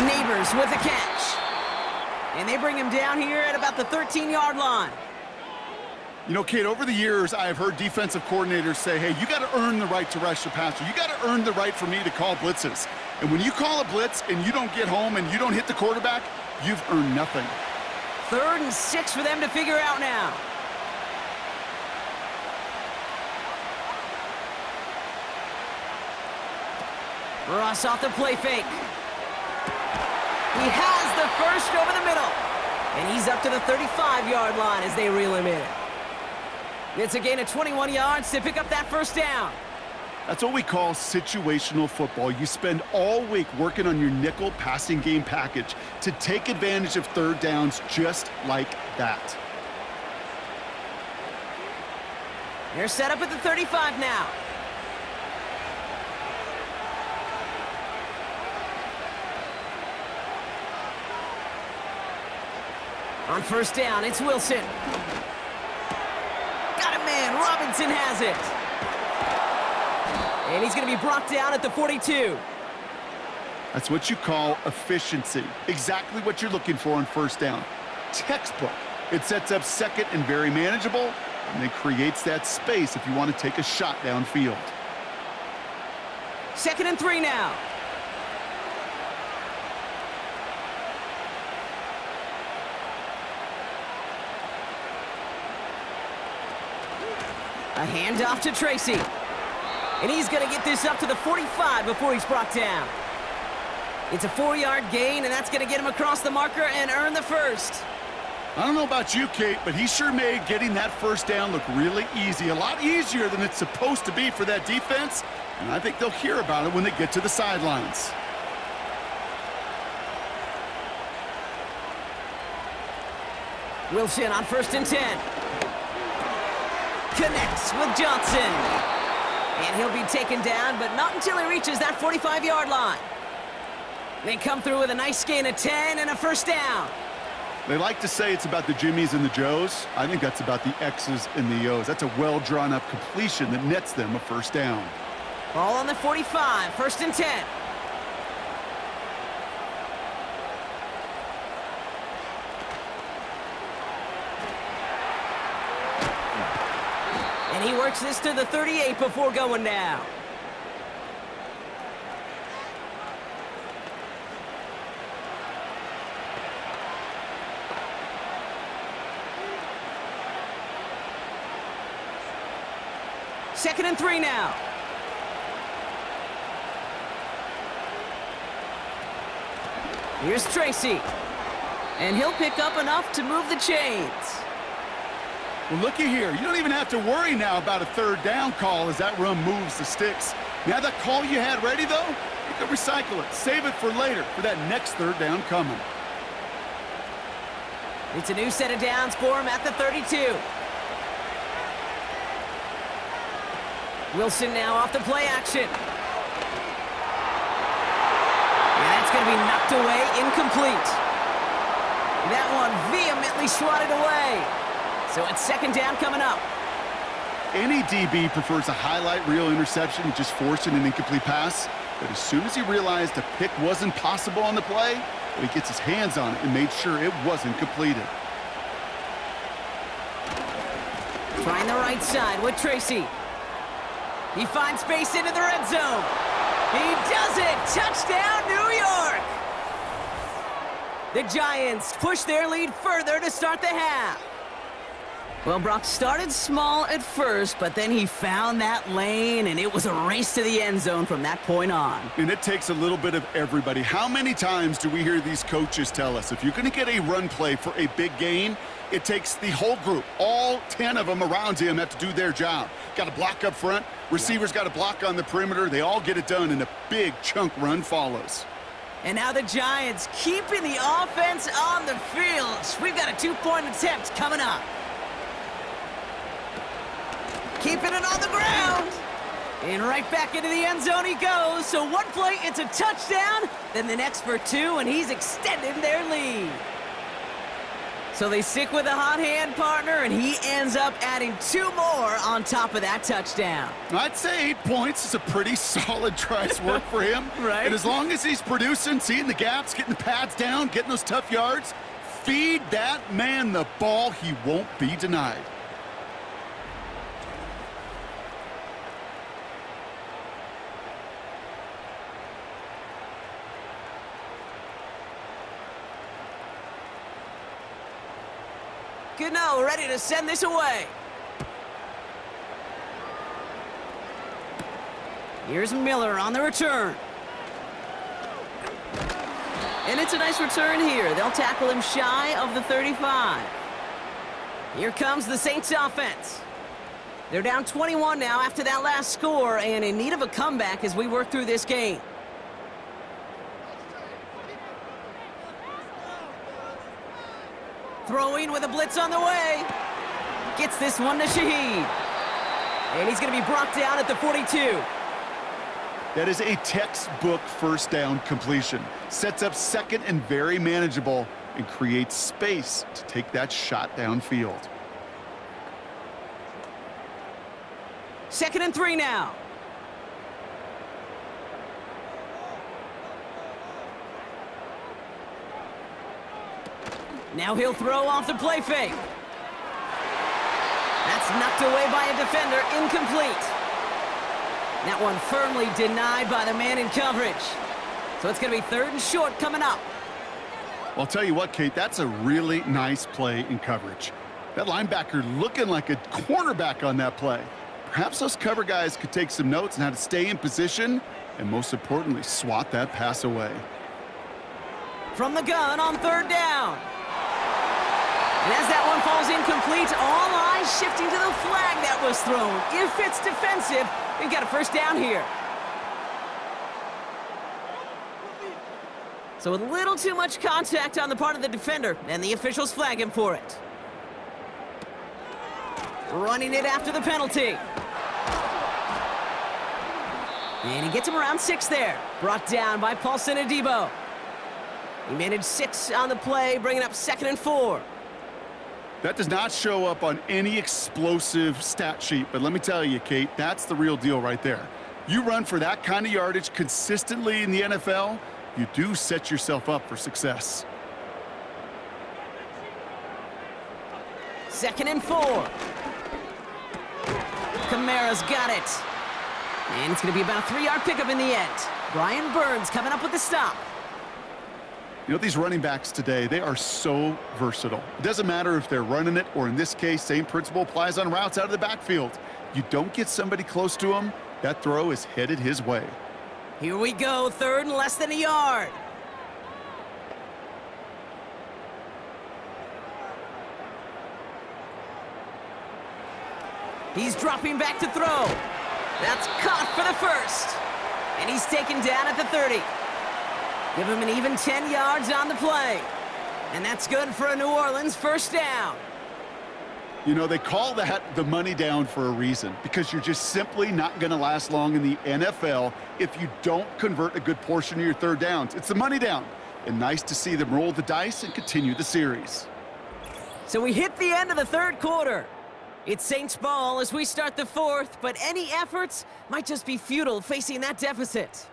S2: Neighbors with the catch. And they bring him down here at about the 13-yard line.
S3: You know, Kate, over the years, I have heard defensive coordinators say, hey, you got to earn the right to rush the passer. You got to earn the right for me to call blitzes. And when you call a blitz and you don't get home and you don't hit the quarterback, you've earned nothing.
S2: 3rd and 6 for them to figure out now. Ross off the play fake. He has the first over the middle. And he's up to the 35-yard line as they reel him in. It's a gain of 21 yards to pick up that first down.
S3: That's what we call situational football. You spend all week working on your nickel passing game package to take advantage of 3rd downs just like that.
S2: They're set up at the 35 now. On first down, it's Wilson. Got a man. Robinson has it. And he's going to be brought down at the 42.
S3: That's what you call efficiency. Exactly what you're looking for on first down. Textbook. It sets up 2nd and very manageable, and it creates that space if you want to take a shot downfield.
S2: 2nd and 3 now. A handoff to Tracy. And he's going to get this up to the 45 before he's brought down. It's a 4-yard gain, and that's going to get him across the marker and earn the first.
S3: I don't know about you, Kate, but he sure made getting that first down look really easy. A lot easier than it's supposed to be for that defense. And I think they'll hear about it when they get to the sidelines.
S2: Wilson on 1st and 10. Connects with Johnson. And he'll be taken down, but not until he reaches that 45-yard line. They come through with a nice gain of 10 and a first down.
S3: They like to say it's about the Jimmies and the Joes. I think that's about the X's and the O's. That's a well-drawn-up completion that nets them a first down.
S2: Ball on the 45, 1st and 10. And he works this to the 38 before going down. Second and 3 now. Here's Tracy. And he'll pick up enough to move the chains.
S3: Well, looky here. You don't even have to worry now about a 3rd down call as that run moves the sticks. Now that call you had ready, though, you can recycle it. Save it for later for that next 3rd down coming.
S2: It's a new set of downs for him at the 32. Wilson now off the play action. And that's going to be knocked away, incomplete. That one vehemently swatted away. So it's 2nd down coming up.
S3: Any DB prefers a highlight reel interception to just forcing an incomplete pass. But as soon as he realized a pick wasn't possible on the play, he gets his hands on it and made sure it wasn't completed.
S2: Trying the right side with Tracy. He finds space into the red zone. He does it! Touchdown, New York! The Giants push their lead further to start the half. Well, Brock started small at first, but then he found that lane, and it was a race to the end zone from that point on.
S3: And it takes a little bit of everybody. How many times do we hear these coaches tell us, if you're going to get a run play for a big gain, it takes the whole group. All 10 of them around him have to do their job. Got to block up front. Receivers got to block on the perimeter. They all get it done, and a big chunk run follows.
S2: And now the Giants keeping the offense on the field. We've got a 2-point attempt coming up. Keeping it on the ground. And right back into the end zone he goes. So one play, it's a touchdown. Then the next for 2, and he's extending their lead. So they stick with a hot hand partner, and he ends up adding 2 more on top of that touchdown.
S3: I'd say 8 points is a pretty solid try's work for him.
S2: Right.
S3: And as long as he's producing, seeing the gaps, getting the pads down, getting those tough yards, Feed that man the ball. He won't be denied.
S2: Gano ready to send this away. Here's Miller on the return. And it's a nice return here. They'll tackle him shy of the 35. Here comes the Saints offense. They're down 21 now after that last score and in need of a comeback as we work through this game. Throwing with a blitz on the way. Gets this one to Shaheed. And he's going to be brought down at the 42.
S3: That is a textbook first down completion. Sets up second and very manageable and creates space to take that shot downfield.
S2: 2nd and 3 now. Now he'll throw off the play fake. That's knocked away by a defender, incomplete. That one firmly denied by the man in coverage. So it's going to be 3rd and short coming up.
S3: Well, I'll tell you what, Kate, that's a really nice play in coverage. That linebacker looking like a cornerback on that play. Perhaps those cover guys could take some notes on how to stay in position and, most importantly, swat that pass away.
S2: From the gun on 3rd down. And as that one falls incomplete, all eyes shifting to the flag that was thrown. If it's defensive, we've got a 1st down here. So a little too much contact on the part of the defender, and the officials flag him for it. Running it after the penalty. And he gets him around 6 there. Brought down by Paulson Adebo. He managed 6 on the play, bringing up 2nd and 4.
S3: That does not show up on any explosive stat sheet, but let me tell you, Kate, that's the real deal right there. You run for that kind of yardage consistently in the NFL, you do set yourself up for success.
S2: 2nd and 4. Kamara's got it. And it's going to be about a 3-yard pickup in the end. Brian Burns coming up with the stop.
S3: You know, these running backs today, they are so versatile. It doesn't matter if they're running it, or in this case, same principle applies on routes out of the backfield. You don't get somebody close to him, that throw is headed his way.
S2: Here we go, 3rd and less than a yard. He's dropping back to throw. That's caught for the 1st. And he's taken down at the 30. Give him an even 10 yards on the play. And that's good for a New Orleans 1st down.
S3: You know, they call that the money down for a reason, because you're just simply not going to last long in the NFL if you don't convert a good portion of your 3rd downs. It's the money down. And nice to see them roll the dice and continue the series.
S2: So we hit the end of the 3rd quarter. It's Saints ball as we start the 4th, but any efforts might just be futile facing that deficit.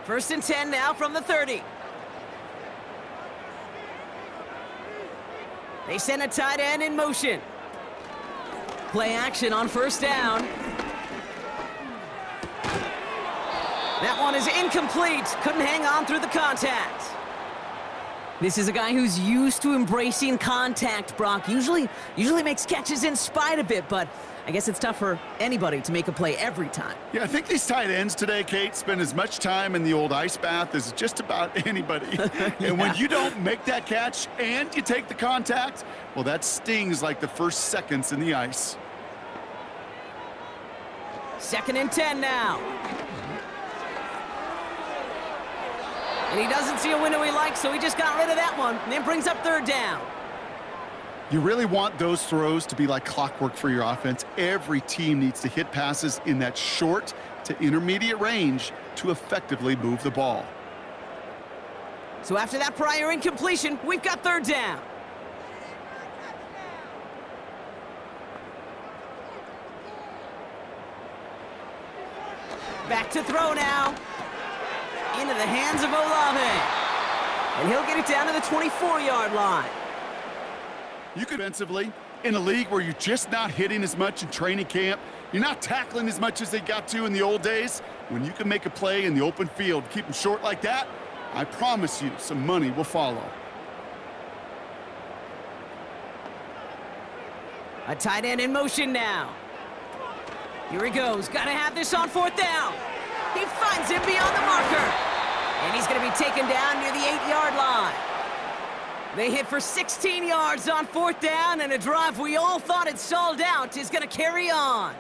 S2: First and 10 now from the 30. They send a tight end in motion. Play action on 1st down. That one is incomplete. Couldn't hang on through the contact. This is a guy who's used to embracing contact, Brock. Usually makes catches in spite of it, but I guess it's tough for anybody to make a play every time.
S3: Yeah, I think these tight ends today, Kate, spend as much time in the old ice bath as just about anybody.
S2: Yeah.
S3: And when you don't make that catch and you take the contact, well, that stings like the first seconds in the ice.
S2: 2nd and 10 now. And he doesn't see a window he likes, so he just got rid of that one. And then brings up 3rd down.
S3: You really want those throws to be like clockwork for your offense. Every team needs to hit passes in that short to intermediate range to effectively move the ball.
S2: So after that prior incompletion, we've got 3rd down. Back to throw now. Into the hands of Olave. And he'll get it down to the 24-yard line.
S3: You could defensively, in a league where you're just not hitting as much in training camp, you're not tackling as much as they got to in the old days, when you can make a play in the open field, keep them short like that, I promise you some money will follow.
S2: A tight end in motion now. Here he goes. Got to have this on 4th down. He finds him beyond the marker. And he's going to be taken down near the 8-yard line. They hit for 16 yards on 4th down, and a drive we all thought had stalled out is going to carry on.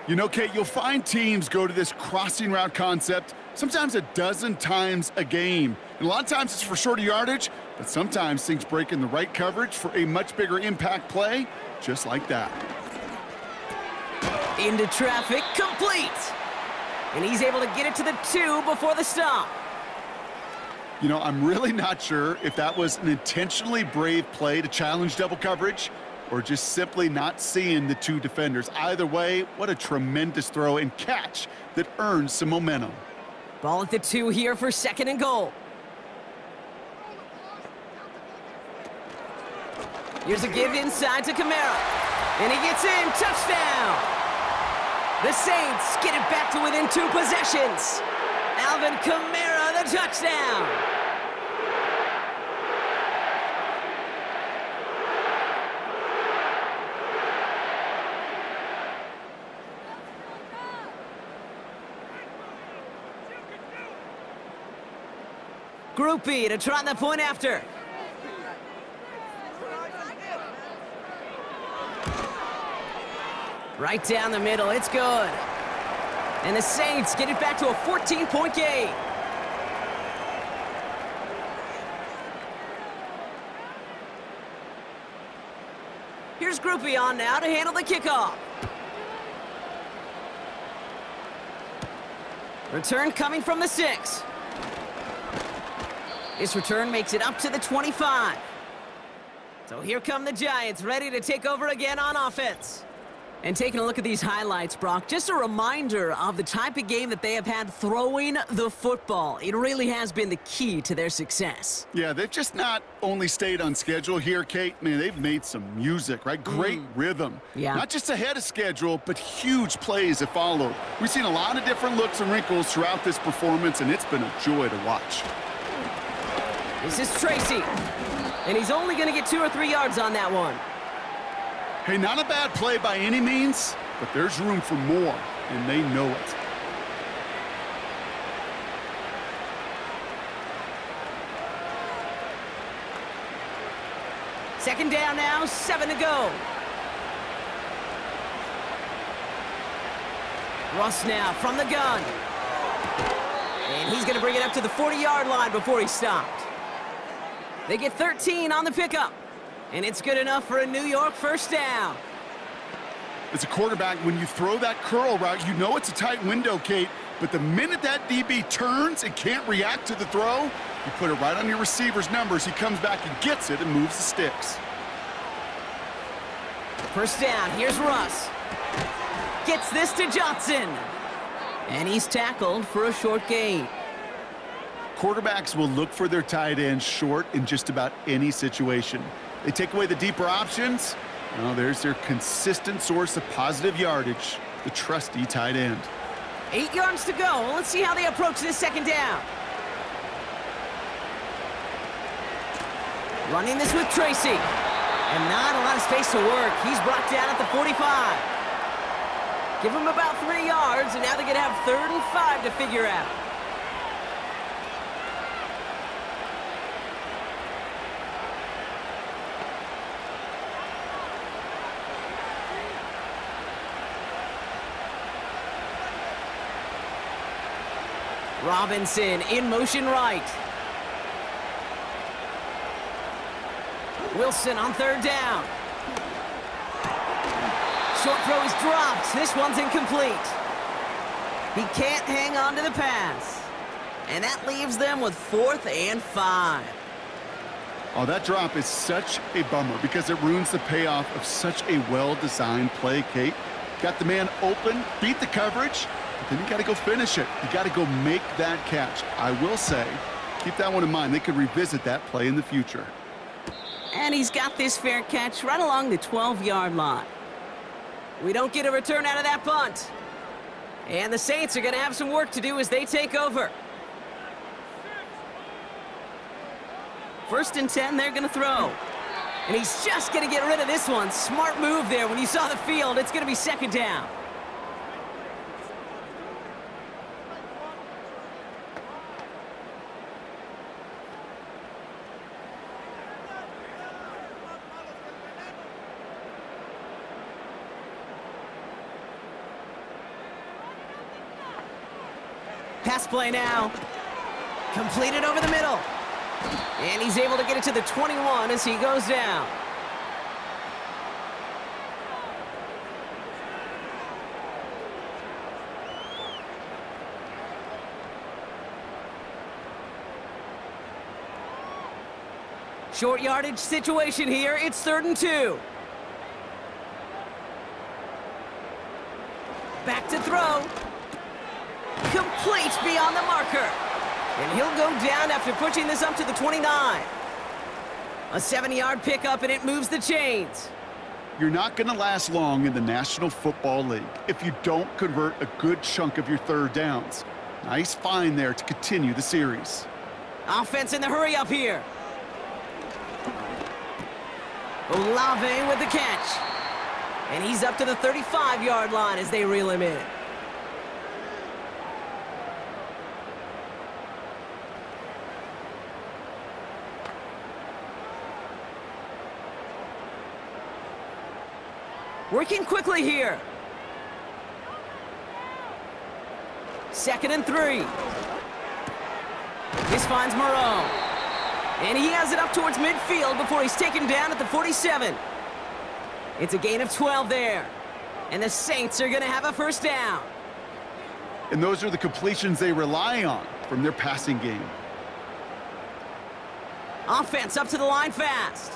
S3: You know, Kate, you'll find teams go to this crossing route concept sometimes a dozen times a game. And a lot of times it's for shorter yardage, but sometimes things break in the right coverage for a much bigger impact play, just like that.
S2: Into traffic, complete. And he's able to get it to the 2 before the stop.
S3: You know, I'm really not sure if that was an intentionally brave play to challenge double coverage or just simply not seeing the 2 defenders. Either way, what a tremendous throw and catch that earns some momentum.
S2: Ball at the 2 here for 2nd and goal. Here's a give inside to Kamara. And he gets in, touchdown! The Saints get it back to within 2 possessions. Alvin Kamara, the touchdown! Group B to try the point after. Right down the middle, it's good. And the Saints get it back to a 14-point game. Here's Group B on now to handle the kickoff. Return coming from the 6. This return makes it up to the 25. So here come the Giants, ready to take over again on offense. And taking a look at these highlights, Brock, just a reminder of the type of game that they have had throwing the football. It really has been the key to their success.
S3: Yeah, they've just not only stayed on schedule here, Kate. Man, they've made some music, right? Great rhythm.
S2: Yeah.
S3: Not just ahead of schedule, but huge plays have followed. We've seen a lot of different looks and wrinkles throughout this performance, and it's been a joy to watch.
S2: This is Tracy. And he's only going to get 2 or 3 yards on that one.
S3: Hey, not a bad play by any means, but there's room for more, and they know it.
S2: Second down now, 7 to go. Russ now from the gun. And he's going to bring it up to the 40-yard line before he stopped. They get 13 on the pickup. And it's good enough for a New York first down.
S3: As a quarterback, when you throw that curl route, you know it's a tight window, Kate. But the minute that DB turns and can't react to the throw, you put it right on your receiver's numbers. He comes back and gets it and moves the sticks.
S2: First down, here's Russ. Gets this to Johnson. And he's tackled for a short gain.
S3: Quarterbacks will look for their tight end short in just about any situation. They take away the deeper options. Well, there's their consistent source of positive yardage, the trusty tight end.
S2: 8 yards to go. Let's see how they approach this second down. Running this with Tracy. And not a lot of space to work. He's brought down at the 45. Give him about 3 yards, and now they're going to have 3rd and 5 to figure out. Robinson in motion right. Wilson on 3rd down. Short throw is dropped. This one's incomplete. He can't hang on to the pass. And that leaves them with 4th and 5.
S3: Oh, that drop is such a bummer because it ruins the payoff of such a well-designed play, Kate. Got the man open, beat the coverage, but then you got to go finish it. You got to go make that catch. I will say, keep that one in mind. They could revisit that play in the future.
S2: And he's got this fair catch right along the 12-yard line. We don't get a return out of that punt. And the Saints are going to have some work to do as they take over. 1st and 10, they're going to throw. And he's just going to get rid of this one. Smart move there. When you saw the field, it's going to be 2nd down. Pass play now. Completed over the middle. And he's able to get it to the 21 as he goes down. Short yardage situation here. It's 3rd and 2. Back to throw. Complete beyond the marker. And he'll go down after pushing this up to the 29. A 7-yard pickup, and it moves the chains.
S3: You're not going to last long in the National Football League if you don't convert a good chunk of your 3rd downs. Nice find there to continue the series.
S2: Offense in the hurry up here. Olave with the catch. And he's up to the 35-yard line as they reel him in. Working quickly here. 2nd and 3. This finds Moreau. And he has it up towards midfield before he's taken down at the 47. It's a gain of 12 there. And the Saints are going to have a 1st down.
S3: And those are the completions they rely on from their passing game.
S2: Offense up to the line fast.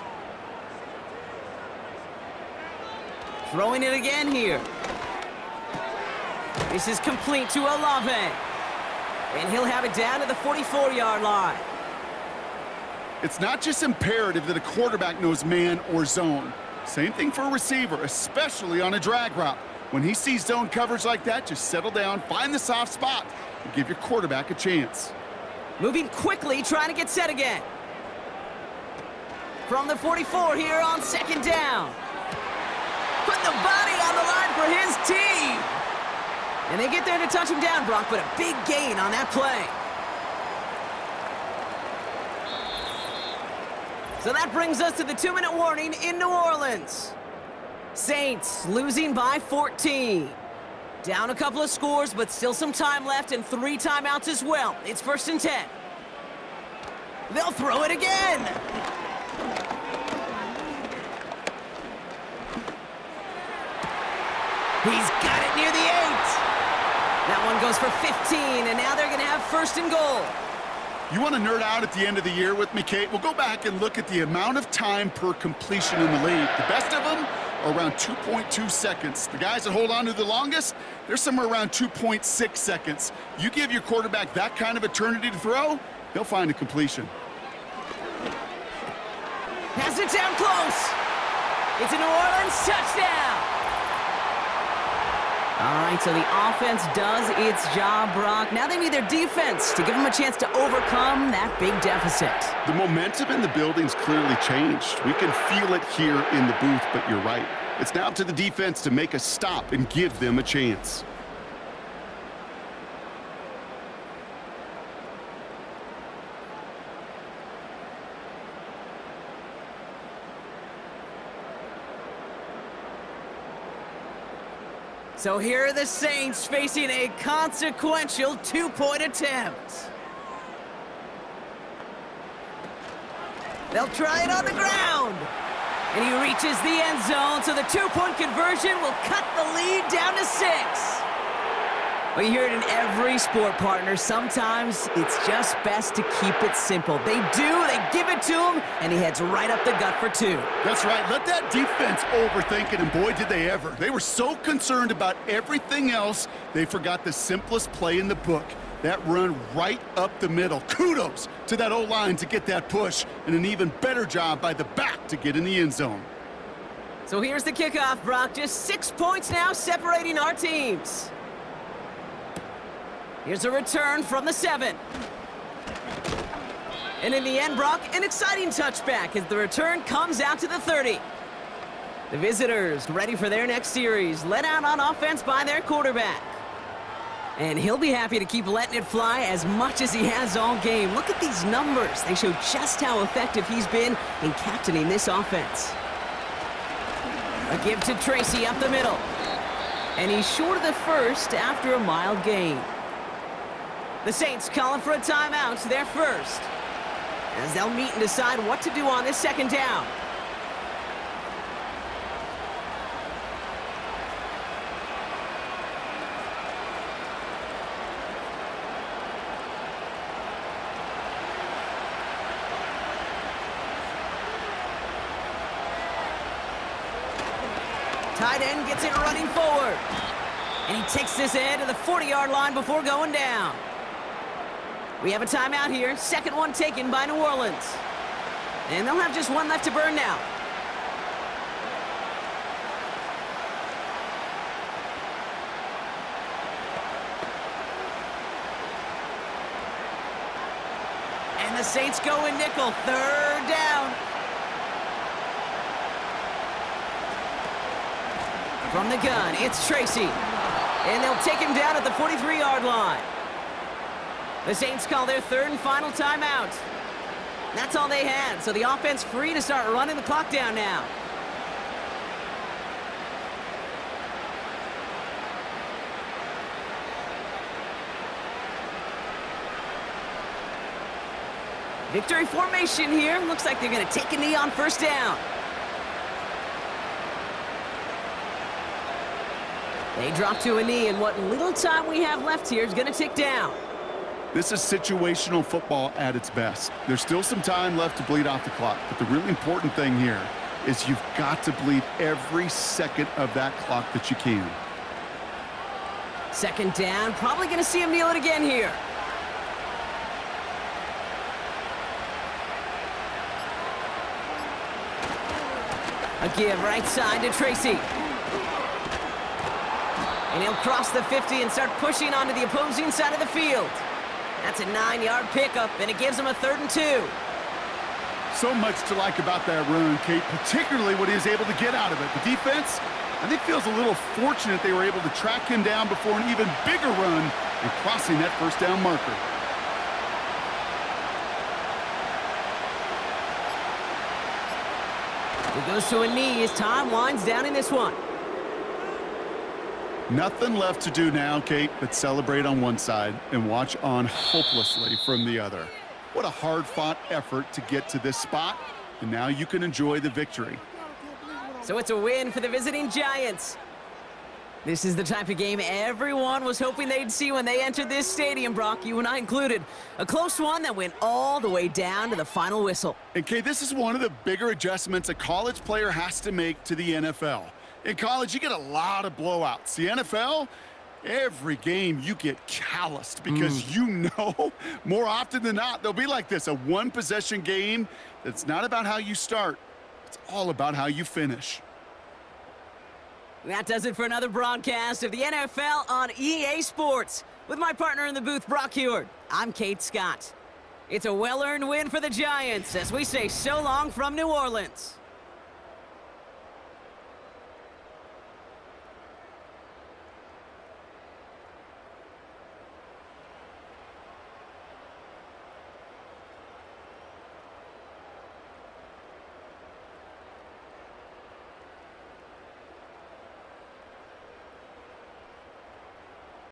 S2: Throwing it again here. This is complete to Olave. And he'll have it down to the 44-yard line.
S3: It's not just imperative that a quarterback knows man or zone. Same thing for a receiver, especially on a drag route. When he sees zone coverage like that, just settle down, find the soft spot, and give your quarterback a chance.
S2: Moving quickly, trying to get set again. From the 44 here on 2nd down. Put the body on the line for his team. And they get there to touch him down, Brock, but a big gain on that play. So that brings us to the 2-minute warning in New Orleans. Saints losing by 14. Down a couple of scores, but still some time left and 3 timeouts as well. It's 1st and 10. They'll throw it again. He's got it near the 8. That one goes for 15, and now they're going to have 1st and goal.
S3: You want to nerd out at the end of the year with me, Kate? We'll go back and look at the amount of time per completion in the league. The best of them are around 2.2 seconds. The guys that hold on to the longest, they're somewhere around 2.6 seconds. You give your quarterback that kind of eternity to throw, he'll find a completion.
S2: Pass it down close. It's a New Orleans touchdown. All right, so the offense does its job, Brock. Now they need their defense to give them a chance to overcome that big deficit.
S3: The momentum in the building's clearly changed. We can feel it here in the booth, but you're right. It's now up to the defense to make a stop and give them a chance.
S2: So here are the Saints facing a consequential 2-point attempt. They'll try it on the ground. And he reaches the end zone, so the 2-point conversion will cut the lead down to 6. Well, you hear it in every sport, partner. Sometimes it's just best to keep it simple. They give it to him, and he heads right up the gut for 2.
S3: That's right. Let that defense overthink it, and boy, did they ever. They were so concerned about everything else, they forgot the simplest play in the book. That run right up the middle. Kudos to that O-line to get that push, and an even better job by the back to get in the end zone.
S2: So here's the kickoff, Brock. Just 6 points now separating our teams. Here's a return from the 7. And in the end, Brock, an exciting touchback as the return comes out to the 30. The visitors ready for their next series, led out on offense by their quarterback. And he'll be happy to keep letting it fly as much as he has all game. Look at these numbers. They show just how effective he's been in captaining this offense. A give to Tracy up the middle. And he's short of the first after a mild gain. The Saints calling for a timeout, their first, as they'll meet and decide what to do on this second down. Tight end gets it running forward. And he takes this ahead to the 40-yard line before going down. We have a timeout here. Second one taken by New Orleans. And they'll have just one left to burn now. And the Saints go in nickel. Third down. From the gun, it's Tracy. And they'll take him down at the 43-yard line. The Saints call their third and final timeout. That's all they had, so the offense free to start running the clock down now. Victory formation here. Looks like they're going to take a knee on first down. They drop to a knee, and what little time we have left here is going to tick down.
S3: This is situational football at its best. There's still some time left to bleed off the clock, but the really important thing here is you've got to bleed every second of that clock that you can.
S2: Second down, probably going to see him kneel it again here. A give right side to Tracy. And he'll cross the 50 and start pushing onto the opposing side of the field. That's a 9-yard pickup, and it gives him a 3rd and 2.
S3: So much to like about that run, Kate, particularly what he was able to get out of it. The defense, I think, feels a little fortunate they were able to track him down before an even bigger run and crossing that first down marker.
S2: He goes to a knee as time winds down in this one.
S3: Nothing left to do now, Kate, but celebrate on one side and watch on hopelessly from the other. What a hard-fought effort to get to this spot, and now you can enjoy the victory.
S2: So it's a win for the visiting Giants. This is the type of game everyone was hoping they'd see when they entered this stadium, Brock, you and I included. A close one that went all the way down to the final whistle.
S3: And, Kate, this is one of the bigger adjustments a college player has to make to the NFL. In college, you get a lot of blowouts. The NFL, every game you get calloused because you know more often than not they'll be like this, a one-possession game that's not about how you start. It's all about how you finish.
S2: That does it for another broadcast of the NFL on EA Sports. With my partner in the booth, Brock Heward, I'm Kate Scott. It's a well-earned win for the Giants as we say so long from New Orleans.